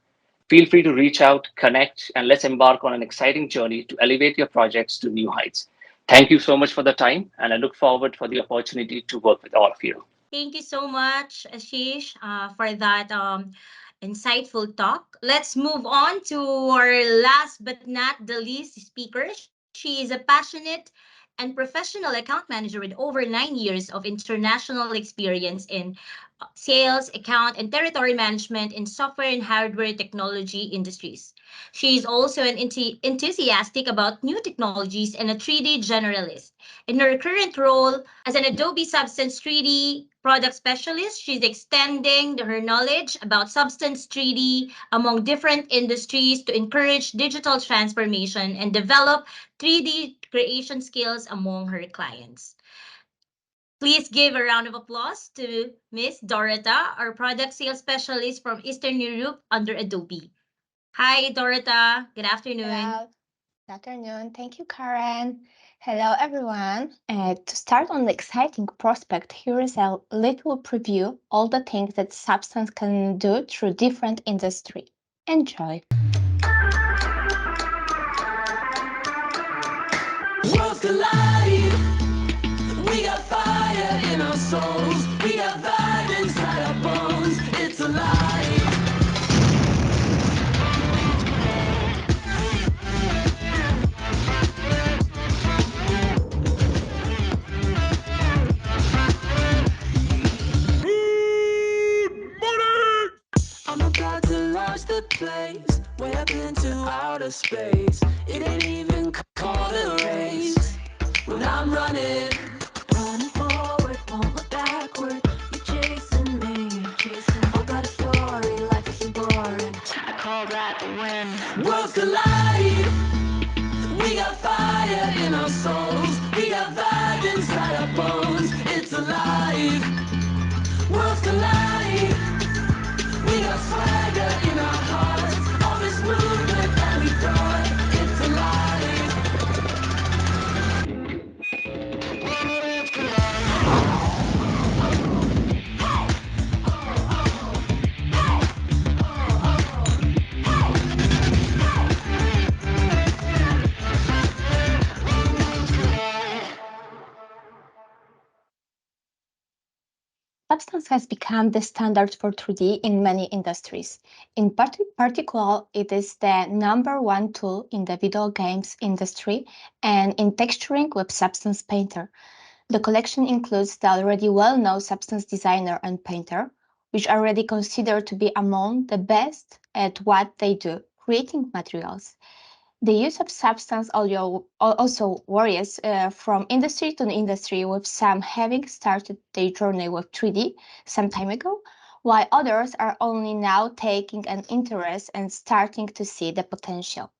Feel free to reach out, connect, and let's embark on an exciting journey to elevate your projects to new heights. Thank you so much for the time, and I look forward for the opportunity to work with all of you. Thank you so much, Ashish, for that insightful talk. Let's move on to our last but not the least speaker. She is a passionate and professional account manager with over 9 years of international experience in sales, account, and territory management in software and hardware technology industries. She is also an enthusiastic about new technologies and a 3D generalist. In her current role as an Adobe Substance 3D product specialist. She's extending her knowledge about Substance 3D among different industries to encourage digital transformation and develop 3D creation skills among her clients. Please give a round of applause to Miss Dorota, our product sales specialist from Eastern Europe under Adobe. Hi, Dorota. Good afternoon. Hello. Good afternoon. Thank you, Karen. Hello, everyone. To start on the exciting prospect, here is a little preview all the things that Substance can do through different industry. Enjoy. World's alive. We got fire in our souls. We got vibe inside our bones. It's alive. I'm about to launch the place, way up into outer space. It ain't even called a race. When I'm running forward, won't look backward. You're chasing me, I've got a story, life isn't boring. I call that a win. Worlds collide. We got fire in our souls. We got vibe inside our bones. It's alive. Worlds collide. We got swagger in our hearts. All this movement that we brought, it's alive. Substance has become the standard for 3D in many industries. In particular, it is the number one tool in the video games industry and in texturing with Substance Painter. The collection includes the already well-known Substance Designer and Painter, which are already considered to be among the best at what they do, creating materials. The use of Substance also varies from industry to industry, with some having started their journey with 3D some time ago, while others are only now taking an interest and starting to see the potential.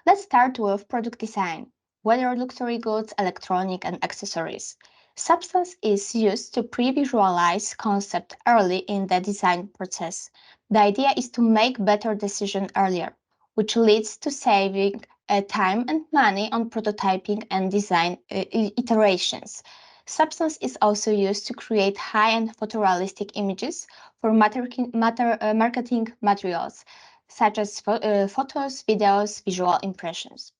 Let's start with product design, whether luxury goods, electronic, and accessories. Substance is used to pre-visualize concept early in the design process. The idea is to make better decisions earlier, which leads to saving time and money on prototyping and design iterations. Substance is also used to create high-end photorealistic images for marketing materials, such as photos, videos, visual impressions.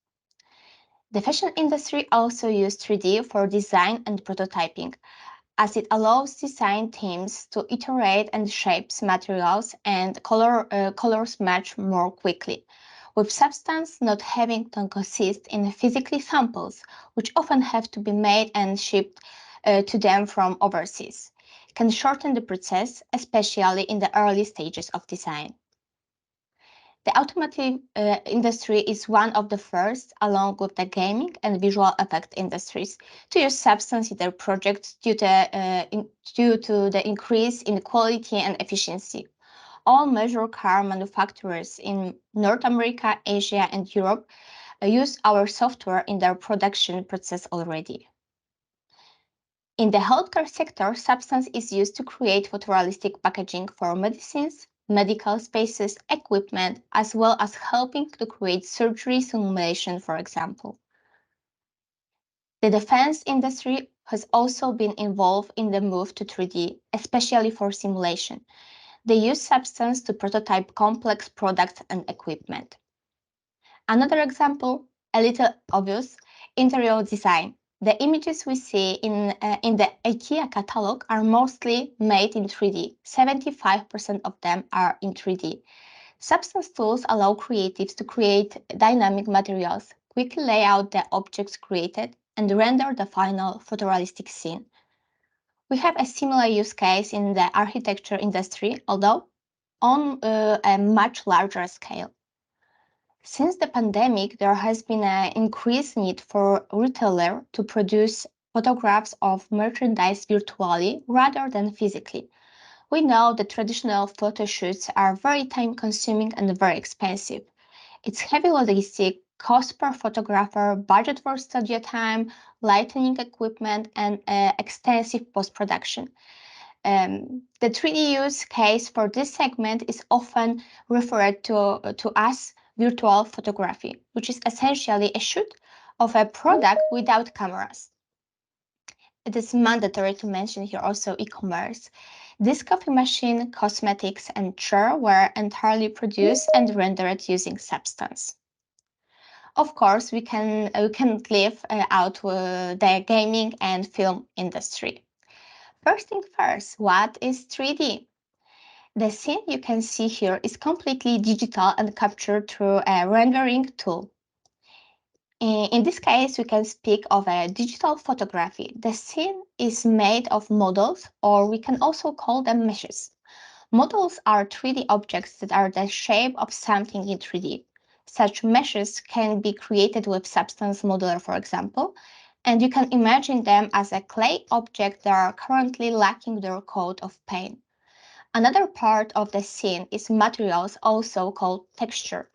The fashion industry also uses 3D for design and prototyping, as it allows design teams to iterate and shape materials and colors match more quickly, with Substance not having to consist in physically samples, which often have to be made and shipped to them from overseas, can shorten the process, especially in the early stages of design. The automotive industry is one of the first, along with the gaming and visual effect industries, to use Substance in their projects due to the increase in quality and efficiency. All major car manufacturers in North America, Asia, and Europe use our software in their production process already. In the healthcare sector, Substance is used to create photorealistic packaging for medicines, medical spaces, equipment, as well as helping to create surgery simulation, for example. The defense industry has also been involved in the move to 3D, especially for simulation. They use Substance to prototype complex products and equipment. Another example, a little obvious, interior design. The images we see in the IKEA catalog are mostly made in 3D. 75% of them are in 3D. Substance tools allow creatives to create dynamic materials, quickly lay out the objects created, and render the final photorealistic scene. We have a similar use case in the architecture industry, although on a much larger scale. Since the pandemic, there has been an increased need for retailers to produce photographs of merchandise virtually rather than physically. We know that traditional photo shoots are very time consuming and very expensive. It's heavy logistic, cost per photographer, budget for studio time, lighting equipment, and extensive post production. The 3D use case for this segment is often referred to as virtual photography, which is essentially a shoot of a product without cameras. It is mandatory to mention here also e-commerce. This coffee machine, cosmetics, and chair were entirely produced and rendered using Substance. Of course, we can leave out the gaming and film industry. First thing first, what is 3D? The scene you can see here is completely digital and captured through a rendering tool. In this case, we can speak of a digital photography. The scene is made of models, or we can also call them meshes. Models are 3D objects that are the shape of something in 3D. Such meshes can be created with Substance Modeler, for example, and you can imagine them as a clay object that are currently lacking their coat of paint. Another part of the scene is materials, also called texture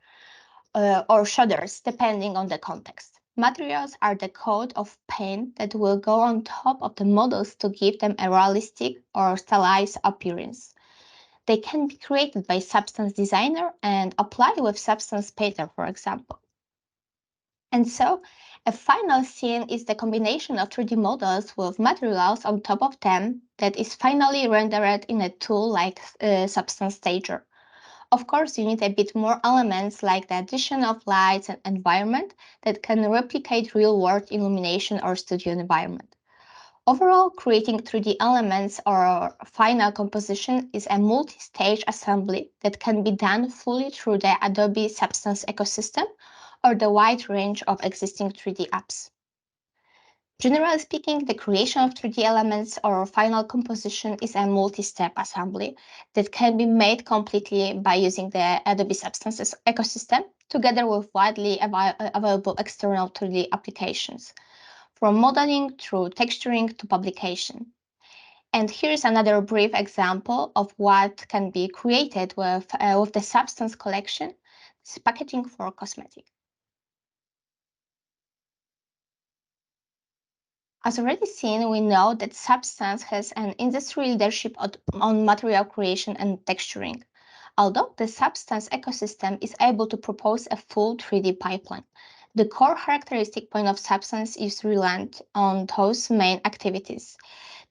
or shaders, depending on the context. Materials are the coat of paint that will go on top of the models to give them a realistic or stylized appearance. They can be created by Substance Designer and applied with Substance Painter, for example. And so, a final scene is the combination of 3D models with materials on top of them that is finally rendered in a tool like Substance Stager. Of course, you need a bit more elements like the addition of lights and environment that can replicate real-world illumination or studio environment. Overall, creating 3D elements or final composition is a multi-stage assembly that can be done fully through the Adobe Substance ecosystem or the wide range of existing 3D apps. Generally speaking, the creation of 3D elements or final composition is a multi-step assembly that can be made completely by using the Adobe Substance ecosystem together with widely available external 3D applications, from modeling through texturing to publication. And here's another brief example of what can be created with the Substance collection. This is packaging for cosmetics. As already seen, we know that Substance has an industry leadership on material creation and texturing. Although the Substance ecosystem is able to propose a full 3D pipeline, the core characteristic point of Substance is reliant on those main activities.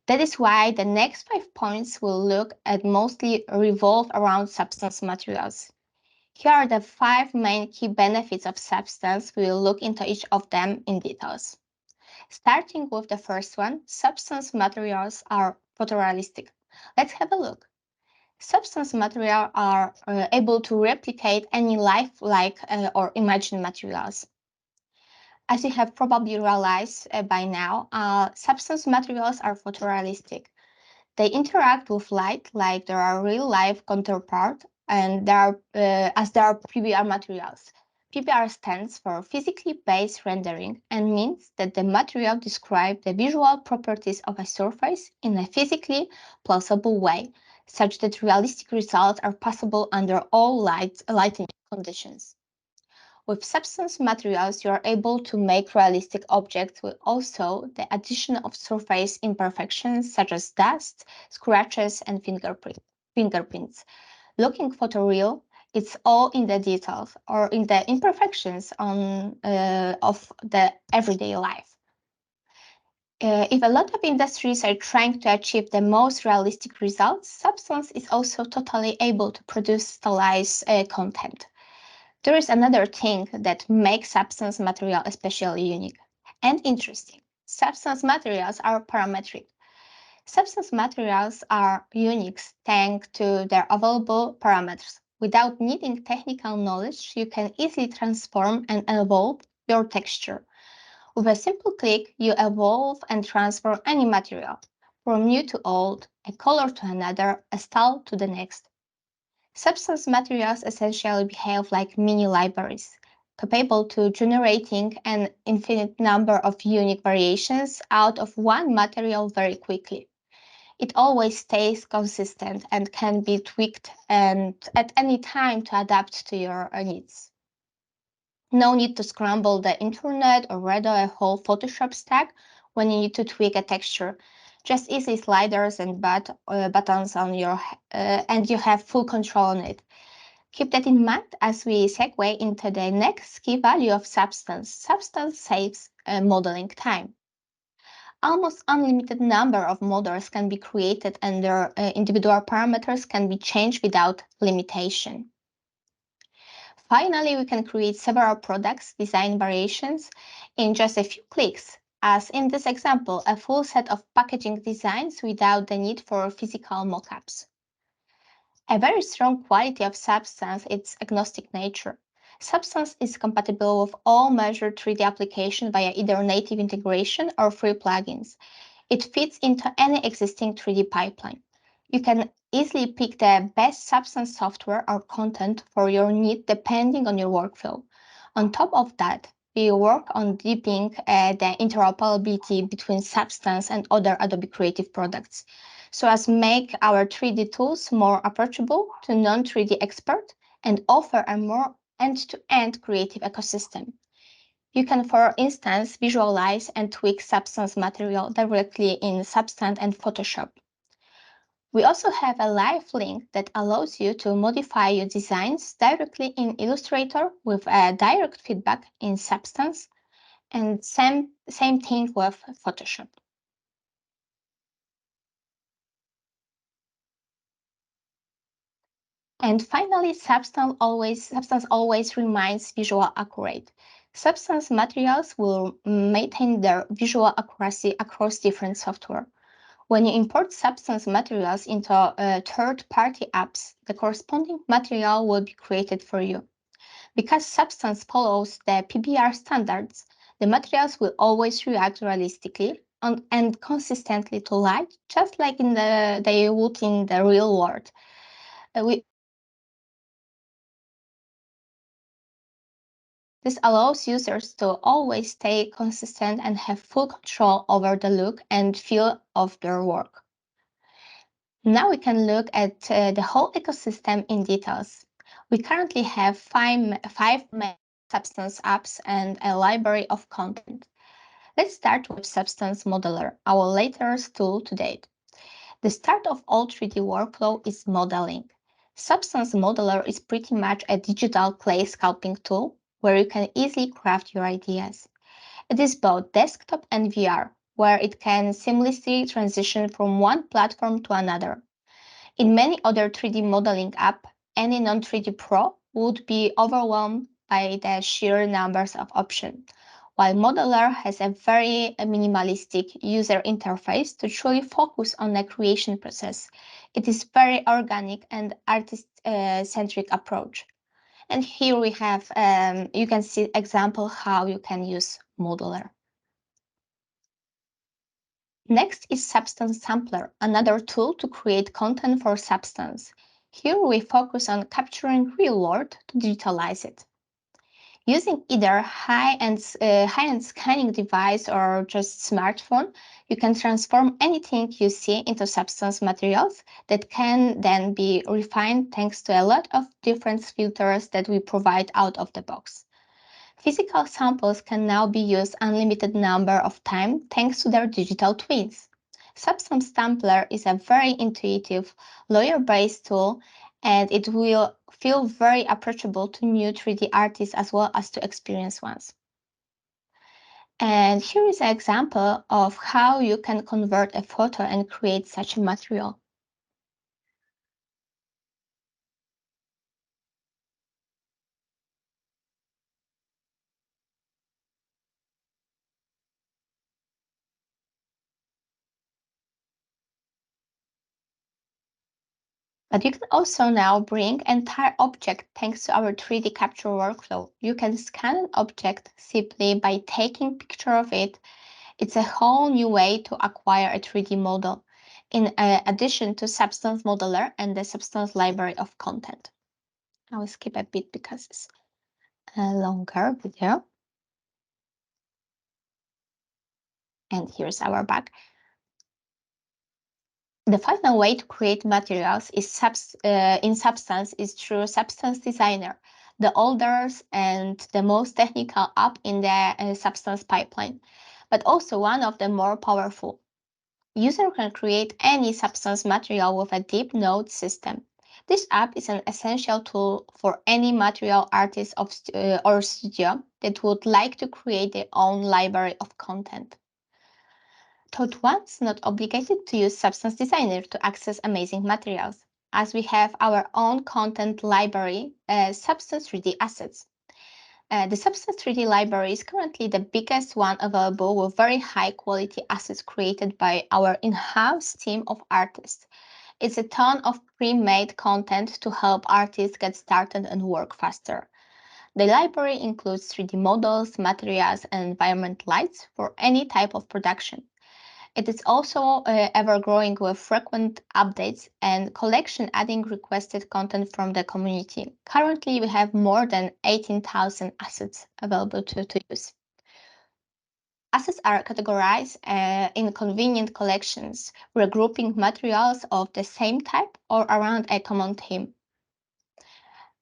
That is why the next 5 points will look at mostly revolve around Substance materials. Here are the 5 main key benefits of Substance. We will look into each of them in details. Starting with the first one, Substance materials are photorealistic. Let's have a look. Substance materials are able to replicate any lifelike or imagined materials. As you have probably realized by now, substance materials are photorealistic. They interact with light like there are real life counterpart, and as there are PBR materials. PBR stands for physically based rendering and means that the material describes the visual properties of a surface in a physically plausible way, such that realistic results are possible under all lighting conditions. With substance materials, you are able to make realistic objects with also the addition of surface imperfections such as dust, scratches, and fingerprints. Looking photoreal, it's all in the details or in the imperfections of the everyday life. If a lot of industries are trying to achieve the most realistic results, Substance is also totally able to produce stylized content. There is another thing that makes substance material especially unique and interesting. Substance materials are parametric. Substance materials are unique thanks to their available parameters. Without needing technical knowledge, you can easily transform and evolve your texture. With a simple click, you evolve and transform any material, from new to old, a color to another, a style to the next. Substance materials essentially behave like mini libraries. capable to generating an infinite number of unique variations out of one material very quickly. It always stays consistent and can be tweaked and at any time to adapt to your needs. No need to scramble the internet or read a whole Photoshop stack when you need to tweak a texture. Just easy sliders and buttons on your and you have full control on it. Keep that in mind as we segue into the next key value of Substance. Substance saves modeling time. Almost unlimited number of models can be created and their individual parameters can be changed without limitation. Finally, we can create several products design variations in just a few clicks, as in this example, a full set of packaging designs without the need for physical mockups. A very strong quality of Substance is its agnostic nature. Substance is compatible with all major 3D applications via either native integration or free plugins. It fits into any existing 3D pipeline. You can easily pick the best Substance software or content for your need depending on your workflow. On top of that, we work on deepening the interoperability between Substance and other Adobe Creative products, so as make our 3D tools more approachable to non-3D experts and offer a more end-to-end creative ecosystem. You can, for instance, visualize and tweak Substance material directly in Substance and Photoshop. We also have a live link that allows you to modify your designs directly in Illustrator with a direct feedback in Substance, and same thing with Photoshop. And finally, Substance always remains visual accurate. Substance materials will maintain their visual accuracy across different software. When you import Substance materials into third-party apps, the corresponding material will be created for you. Because Substance follows the PBR standards, the materials will always react realistically and consistently to light, just like they would in the real world. This allows users to always stay consistent and have full control over the look and feel of their work. Now we can look at the whole ecosystem in details. We currently have five main Substance apps and a library of content. Let's start with Substance Modeler, our latest tool to date. The start of all 3D workflow is modeling. Substance Modeler is pretty much a digital clay sculpting tool where you can easily craft your ideas. It is both desktop and VR, where it can seamlessly transition from one platform to another. In many other 3D modeling apps, any non-3D pro would be overwhelmed by the sheer numbers of options, while Modeler has a very minimalistic user interface to truly focus on the creation process. It is very organic and artist-centric approach. And here we have, you can see example how you can use Modeler. Next is Substance Sampler, another tool to create content for Substance. Here we focus on capturing real world to digitalize it. Using either high-end scanning device or just smartphone, you can transform anything you see into Substance materials that can then be refined thanks to a lot of different filters that we provide out of the box. Physical samples can now be used unlimited number of times thanks to their digital twins. Substance Sampler is a very intuitive, lawyer-based tool, and it will feel very approachable to new 3D artists as well as to experienced ones. And here is an example of how you can convert a photo and create such a material. But you can also now bring entire object thanks to our 3D capture workflow. You can scan an object simply by taking picture of it. It's a whole new way to acquire a 3D model, in addition to Substance Modeler and the Substance library of content. I will skip a bit because a longer video. And here's our back. The final way to create materials in Substance is through Substance Designer, the oldest and the most technical app in the Substance pipeline, but also one of the more powerful. User can create any substance material with a deep node system. This app is an essential tool for any material artist or studio that would like to create their own library of content. Thought one's not obligated to use Substance Designer to access amazing materials, as we have our own content library, Substance 3D Assets. The Substance 3D library is currently the biggest one available with very high quality assets created by our in-house team of artists. It's a ton of pre-made content to help artists get started and work faster. The library includes 3D models, materials, and environment lights for any type of production. It is also ever growing with frequent updates and collection adding requested content from the community. Currently, we have more than 18,000 assets available to use. Assets are categorized in convenient collections, regrouping materials of the same type or around a common theme.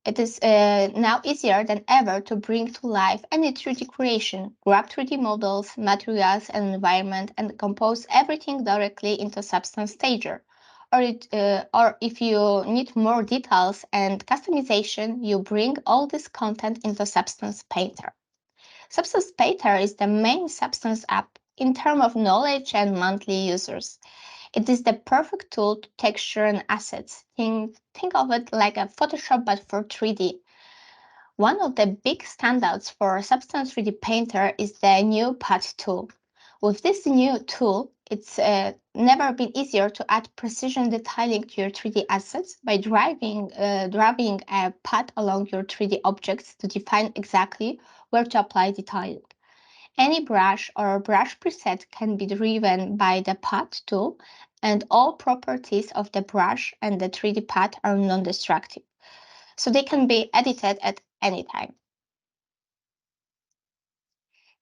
It is now easier than ever to bring to life any 3D creation, grab 3D models, materials, and environment, and compose everything directly into Substance Stager. Or if you need more details and customization, you bring all this content into Substance Painter. Substance Painter is the main Substance app in terms of knowledge and monthly users. It is the perfect tool to texture and assets. Think of it like a Photoshop but for 3D. One of the big standouts for Substance 3D Painter is the new path tool. With this new tool, it's never been easier to add precision detailing to your 3D assets by driving a path along your 3D objects to define exactly where to apply detailing. Any brush or brush preset can be driven by the path tool, and all properties of the brush and the 3D path are non-destructive, so they can be edited at any time.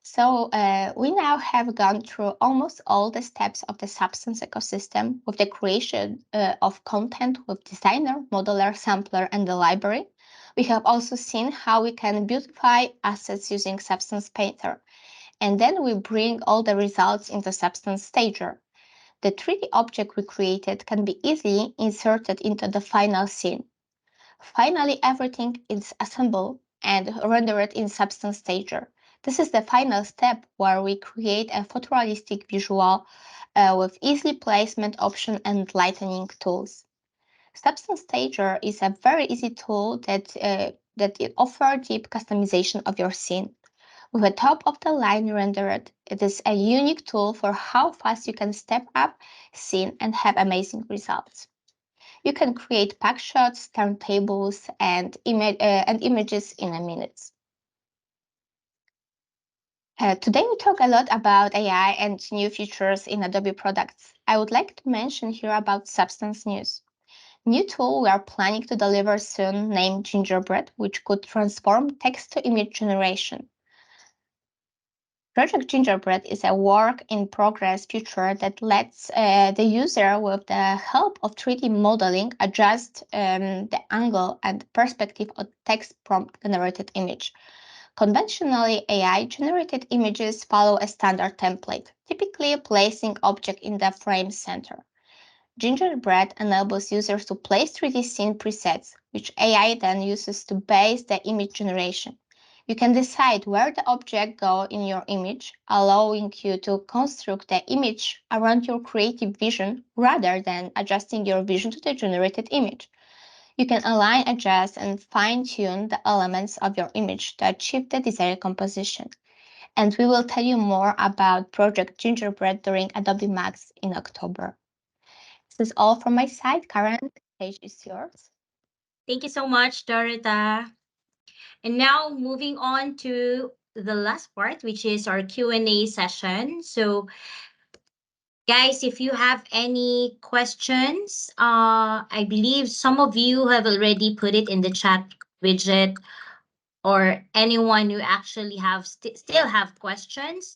So we now have gone through almost all the steps of the Substance ecosystem with the creation of content with designer, modeler, sampler, and the library. We have also seen how we can beautify assets using Substance Painter. And then we bring all the results into Substance Stager. The 3D object we created can be easily inserted into the final scene. Finally, everything is assembled and rendered in Substance Stager. This is the final step where we create a photorealistic visual with easily placement option and lightening tools. Substance Stager is a very easy tool that it offers deep customization of your scene. With a top-of-the-line rendered, it is a unique tool for how fast you can step up scene and have amazing results. You can create pack shots, turntables, and images in a minute. Today we talk a lot about AI and new features in Adobe products. I would like to mention here about Substance News. New tool we are planning to deliver soon named Gingerbread, which could transform text to image generation. Project Gingerbread is a work in progress feature that lets the user, with the help of 3D modeling, adjust the angle and perspective of text prompt generated image. Conventionally, AI generated images follow a standard template, typically placing object in the frame center. Gingerbread enables users to place 3D scene presets, which AI then uses to base the image generation. You can decide where the object go in your image, allowing you to construct the image around your creative vision rather than adjusting your vision to the generated image. You can align, adjust, and fine-tune the elements of your image to achieve the desired composition. And we will tell you more about Project Gingerbread during Adobe Max in October. This is all from my side. Karen, the stage is yours. Thank you so much, Dorita. And now moving on to the last part, which is our Q&A session. So guys, if you have any questions, I believe some of you have already put it in the chat widget or anyone who actually still have questions,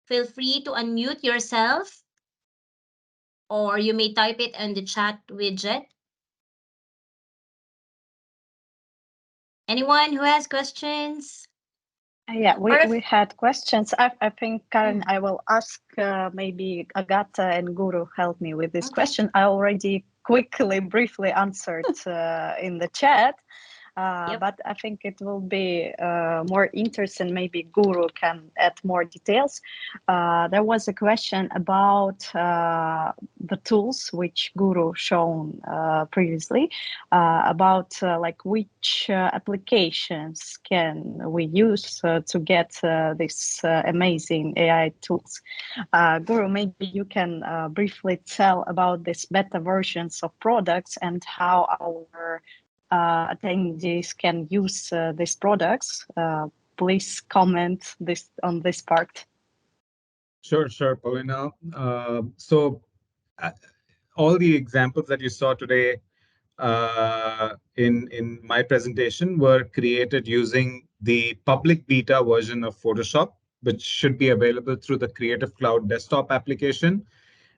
feel free to unmute yourself, or you may type it in the chat widget. Anyone who has questions? Yeah, Or if, we had questions. I think, Karen, Mm, I will ask maybe Agatha and Guru help me with this okay. question. I already quickly, briefly answered in the chat. Yep. But I think it will be more interesting. Maybe Guru can add more details. There was a question about the tools which Guru shown previously, about like which applications can we use to get this amazing AI tools. Guru, maybe you can briefly tell about this beta versions of products and how our attendees can use these products. Please comment this on this part. Sure, Paulina. So uh, all the examples that you saw today in my presentation were created using the public beta version of Photoshop, which should be available through the Creative Cloud desktop application.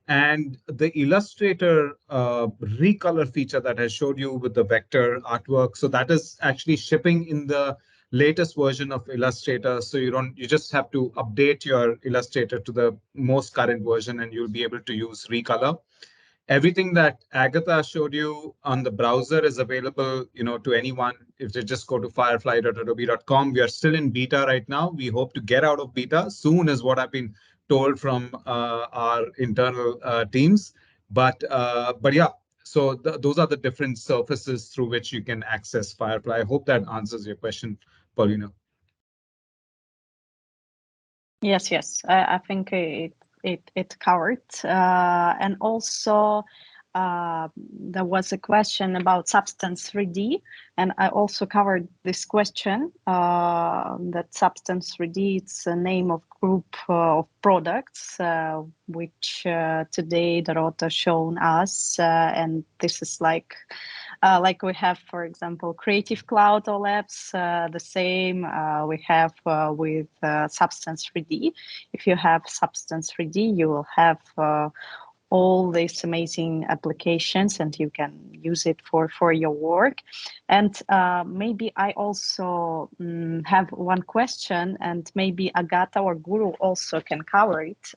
And the Illustrator recolor feature that I showed you with the vector artwork, so that is actually shipping in the latest version of Illustrator. So you just have to update your Illustrator to the most current version, and you'll be able to use recolor. Everything that Agatha showed you on the browser is available, to anyone. If they just go to firefly.adobe.com, we are still in beta right now. We hope to get out of beta soon, is what I've been told from our internal teams. But yeah, so those are the different surfaces through which you can access Firefly. I hope that answers your question, Paulina. Yes. I think it covered, and also there was a question about Substance 3D, and I also covered this question. That Substance 3D, it's a name of group of products which today Dorota shown us, and this is like we have, for example, CreativeCloud or Labs, the same we have with Substance 3D. If you have Substance 3D, you will have all these amazing applications and you can use it for your work. And maybe I also have one question, and maybe Agata or Guru also can cover it.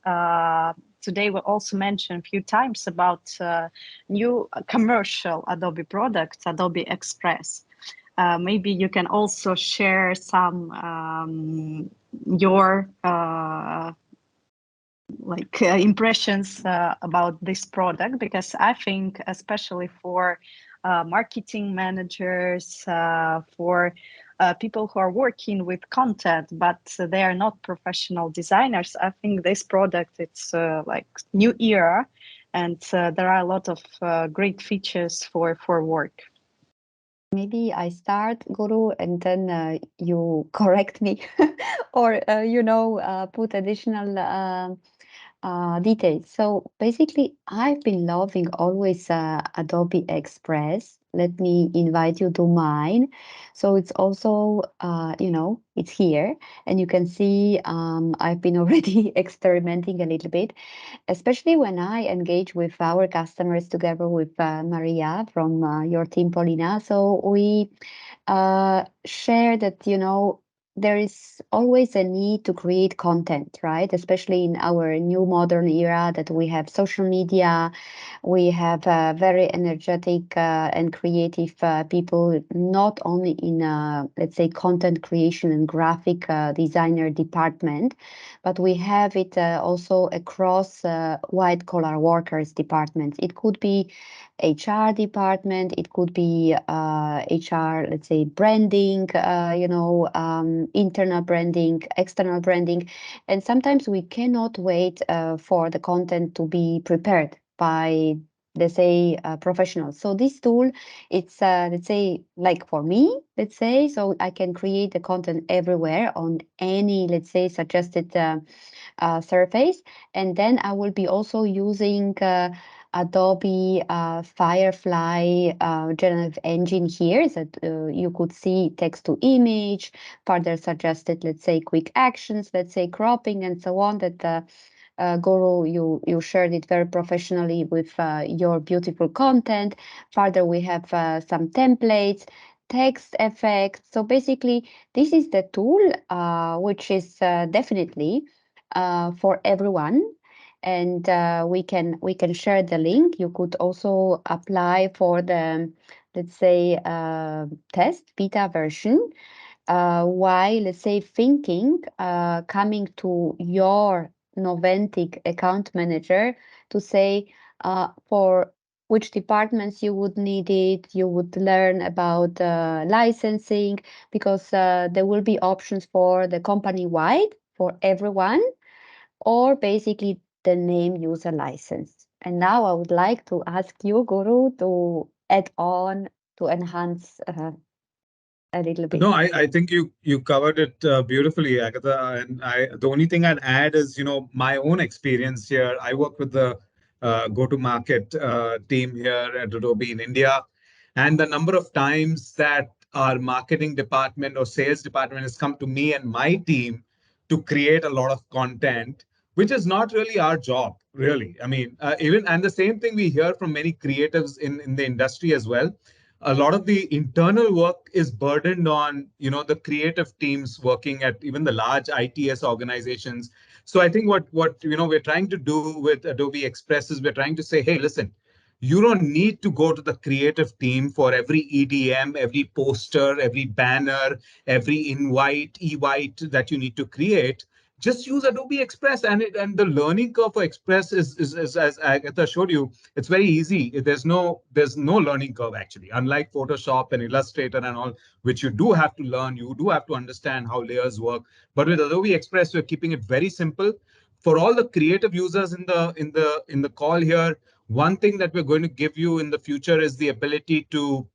Today we also mentioned a few times about new commercial Adobe products, Adobe Express. Maybe you can also share some your impressions about this product, because I think especially for marketing managers, for people who are working with content but they are not professional designers, I think this product, it's like new era, and there are a lot of great features for work. Maybe I start, Guru, and then you correct me or, put additional details. So basically, I've been loving always Adobe Express. Let me invite you to mine. So it's also, it's here, and you can see I've been already experimenting a little bit, especially when I engage with our customers together with Maria from your team, Paulina. So we share that, there is always a need to create content, right? Especially in our new modern era that we have social media, we have very energetic and creative people, not only in, let's say, content creation and graphic designer department, but we have it also across white collar workers departments. It could be HR department, it could be HR, let's say, branding, internal branding, external branding. And sometimes we cannot wait for the content to be prepared by, let's say, professionals. So this tool, it's, let's say, like for me, let's say, so I can create the content everywhere on any, let's say, suggested surface. And then I will be also using Adobe Firefly generative engine here that you could see text to image, further suggested, let's say, quick actions, let's say cropping and so on, that Guru, you shared it very professionally with your beautiful content. Further, we have some templates, text effects. So basically, this is the tool which is definitely for everyone, and we can share the link. You could also apply for the, let's say, test beta version, while, let's say, thinking, coming to your Noventiq account manager to say for which departments you would need it, you would learn about licensing, because there will be options for the company wide for everyone, or basically the name user license. And now I would like to ask you, Guru, to add on to enhance a little bit. No, I think you covered it beautifully, Agatha. And the only thing I'd add is, my own experience here. I work with the go-to-market team here at Adobe in India, and the number of times that our marketing department or sales department has come to me and my team to create a lot of content, which is not really our job, really. I mean, even and the same thing we hear from many creatives in the industry as well. A lot of the internal work is burdened on the creative teams working at even the large ITS organizations. So I think what we're trying to do with Adobe Express is we're trying to say, hey, listen, you don't need to go to the creative team for every EDM, every poster, every banner, every evite that you need to create. Just use Adobe Express, and the learning curve for Express is as Agatha showed you, it's very easy. There's no learning curve actually, unlike Photoshop and Illustrator and all, which you do have to learn. You do have to understand how layers work. But with Adobe Express, we're keeping it very simple for all the creative users in the call here. One thing that we're going to give you in the future is the ability to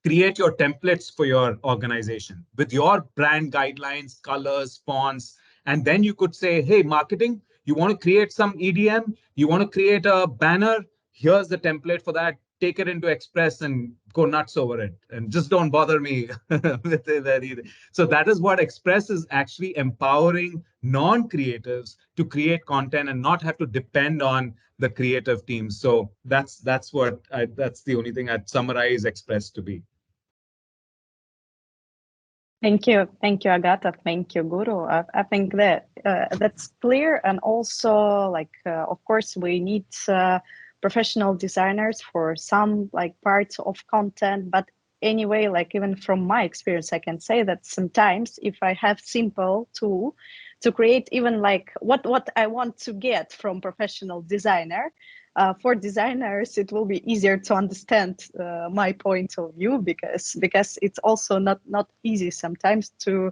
create your templates for your organization with your brand guidelines, colors, fonts. And then you could say, hey, marketing, you want to create some EDM, you want to create a banner, here's the template for that. Take it into Express and go nuts over it. And just don't bother me with that either. So that is what Express is actually empowering non-creatives to create content and not have to depend on the creative teams. So that's the only thing I'd summarize Express to be. Thank you, Agatha. Thank you, Guru. I think that that's clear, and also, like, of course, we need professional designers for some parts of content. But anyway, even from my experience, I can say that sometimes if I have simple tool to create even what I want to get from professional designer. For designers, it will be easier to understand my point of view, because it's also not easy sometimes to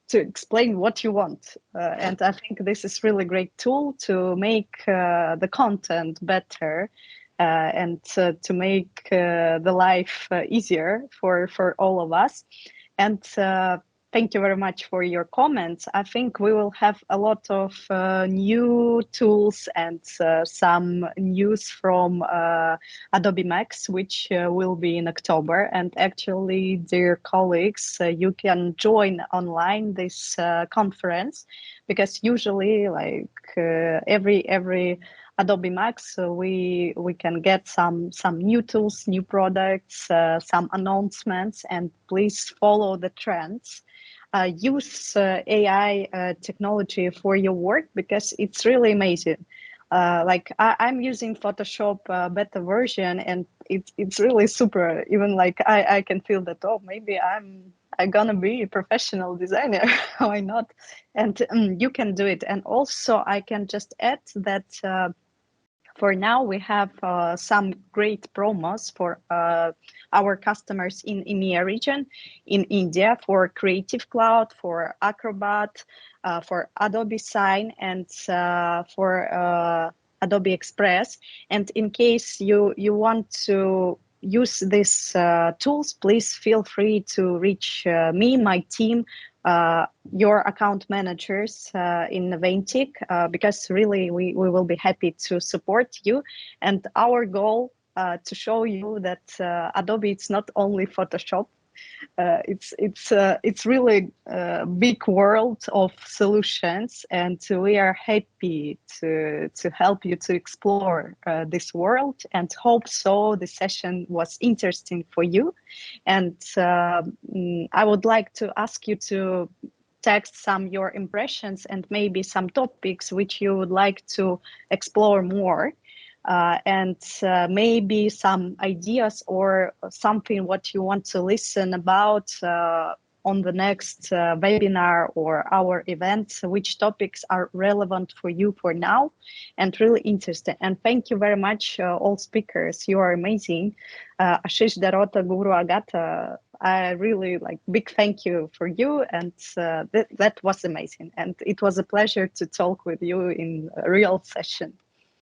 to explain what you want. And I think this is really great tool to make the content better, and to make the life easier for all of us. And thank you very much for your comments. I think we will have a lot of new tools and some news from Adobe Max, which will be in October. And actually, dear colleagues, you can join online this conference, because usually, every Adobe Max, we can get some new tools, new products, some announcements, and please follow the trends. Use AI technology for your work, because it's really amazing. I'm using Photoshop beta version, and it's really super. Even I can feel that, oh, maybe I'm gonna be a professional designer. Why not? And you can do it. And also I can just add that for now, we have some great promos for our customers in EMEA region, in India, for CreativeCloud, for Acrobat, for Adobe Sign, and for Adobe Express. And in case you want to use these tools, please feel free to reach me, my team. your account managers in Noventiq, because really we will be happy to support you. And our goal to show you that Adobe, it's not only Photoshop. It's really a big world of solutions, and we are happy to help you to explore this world. And hope so the session was interesting for you. And I would like to ask you to text some your impressions and maybe some topics which you would like to explore more, and maybe some ideas or something what you want to listen about on the next webinar or our events, which topics are relevant for you for now and really interesting. And thank you very much, all speakers. You are amazing. Ashish, Darota, Guru, Agata, I really like big thank you for you. And that was amazing. And it was a pleasure to talk with you in a real session.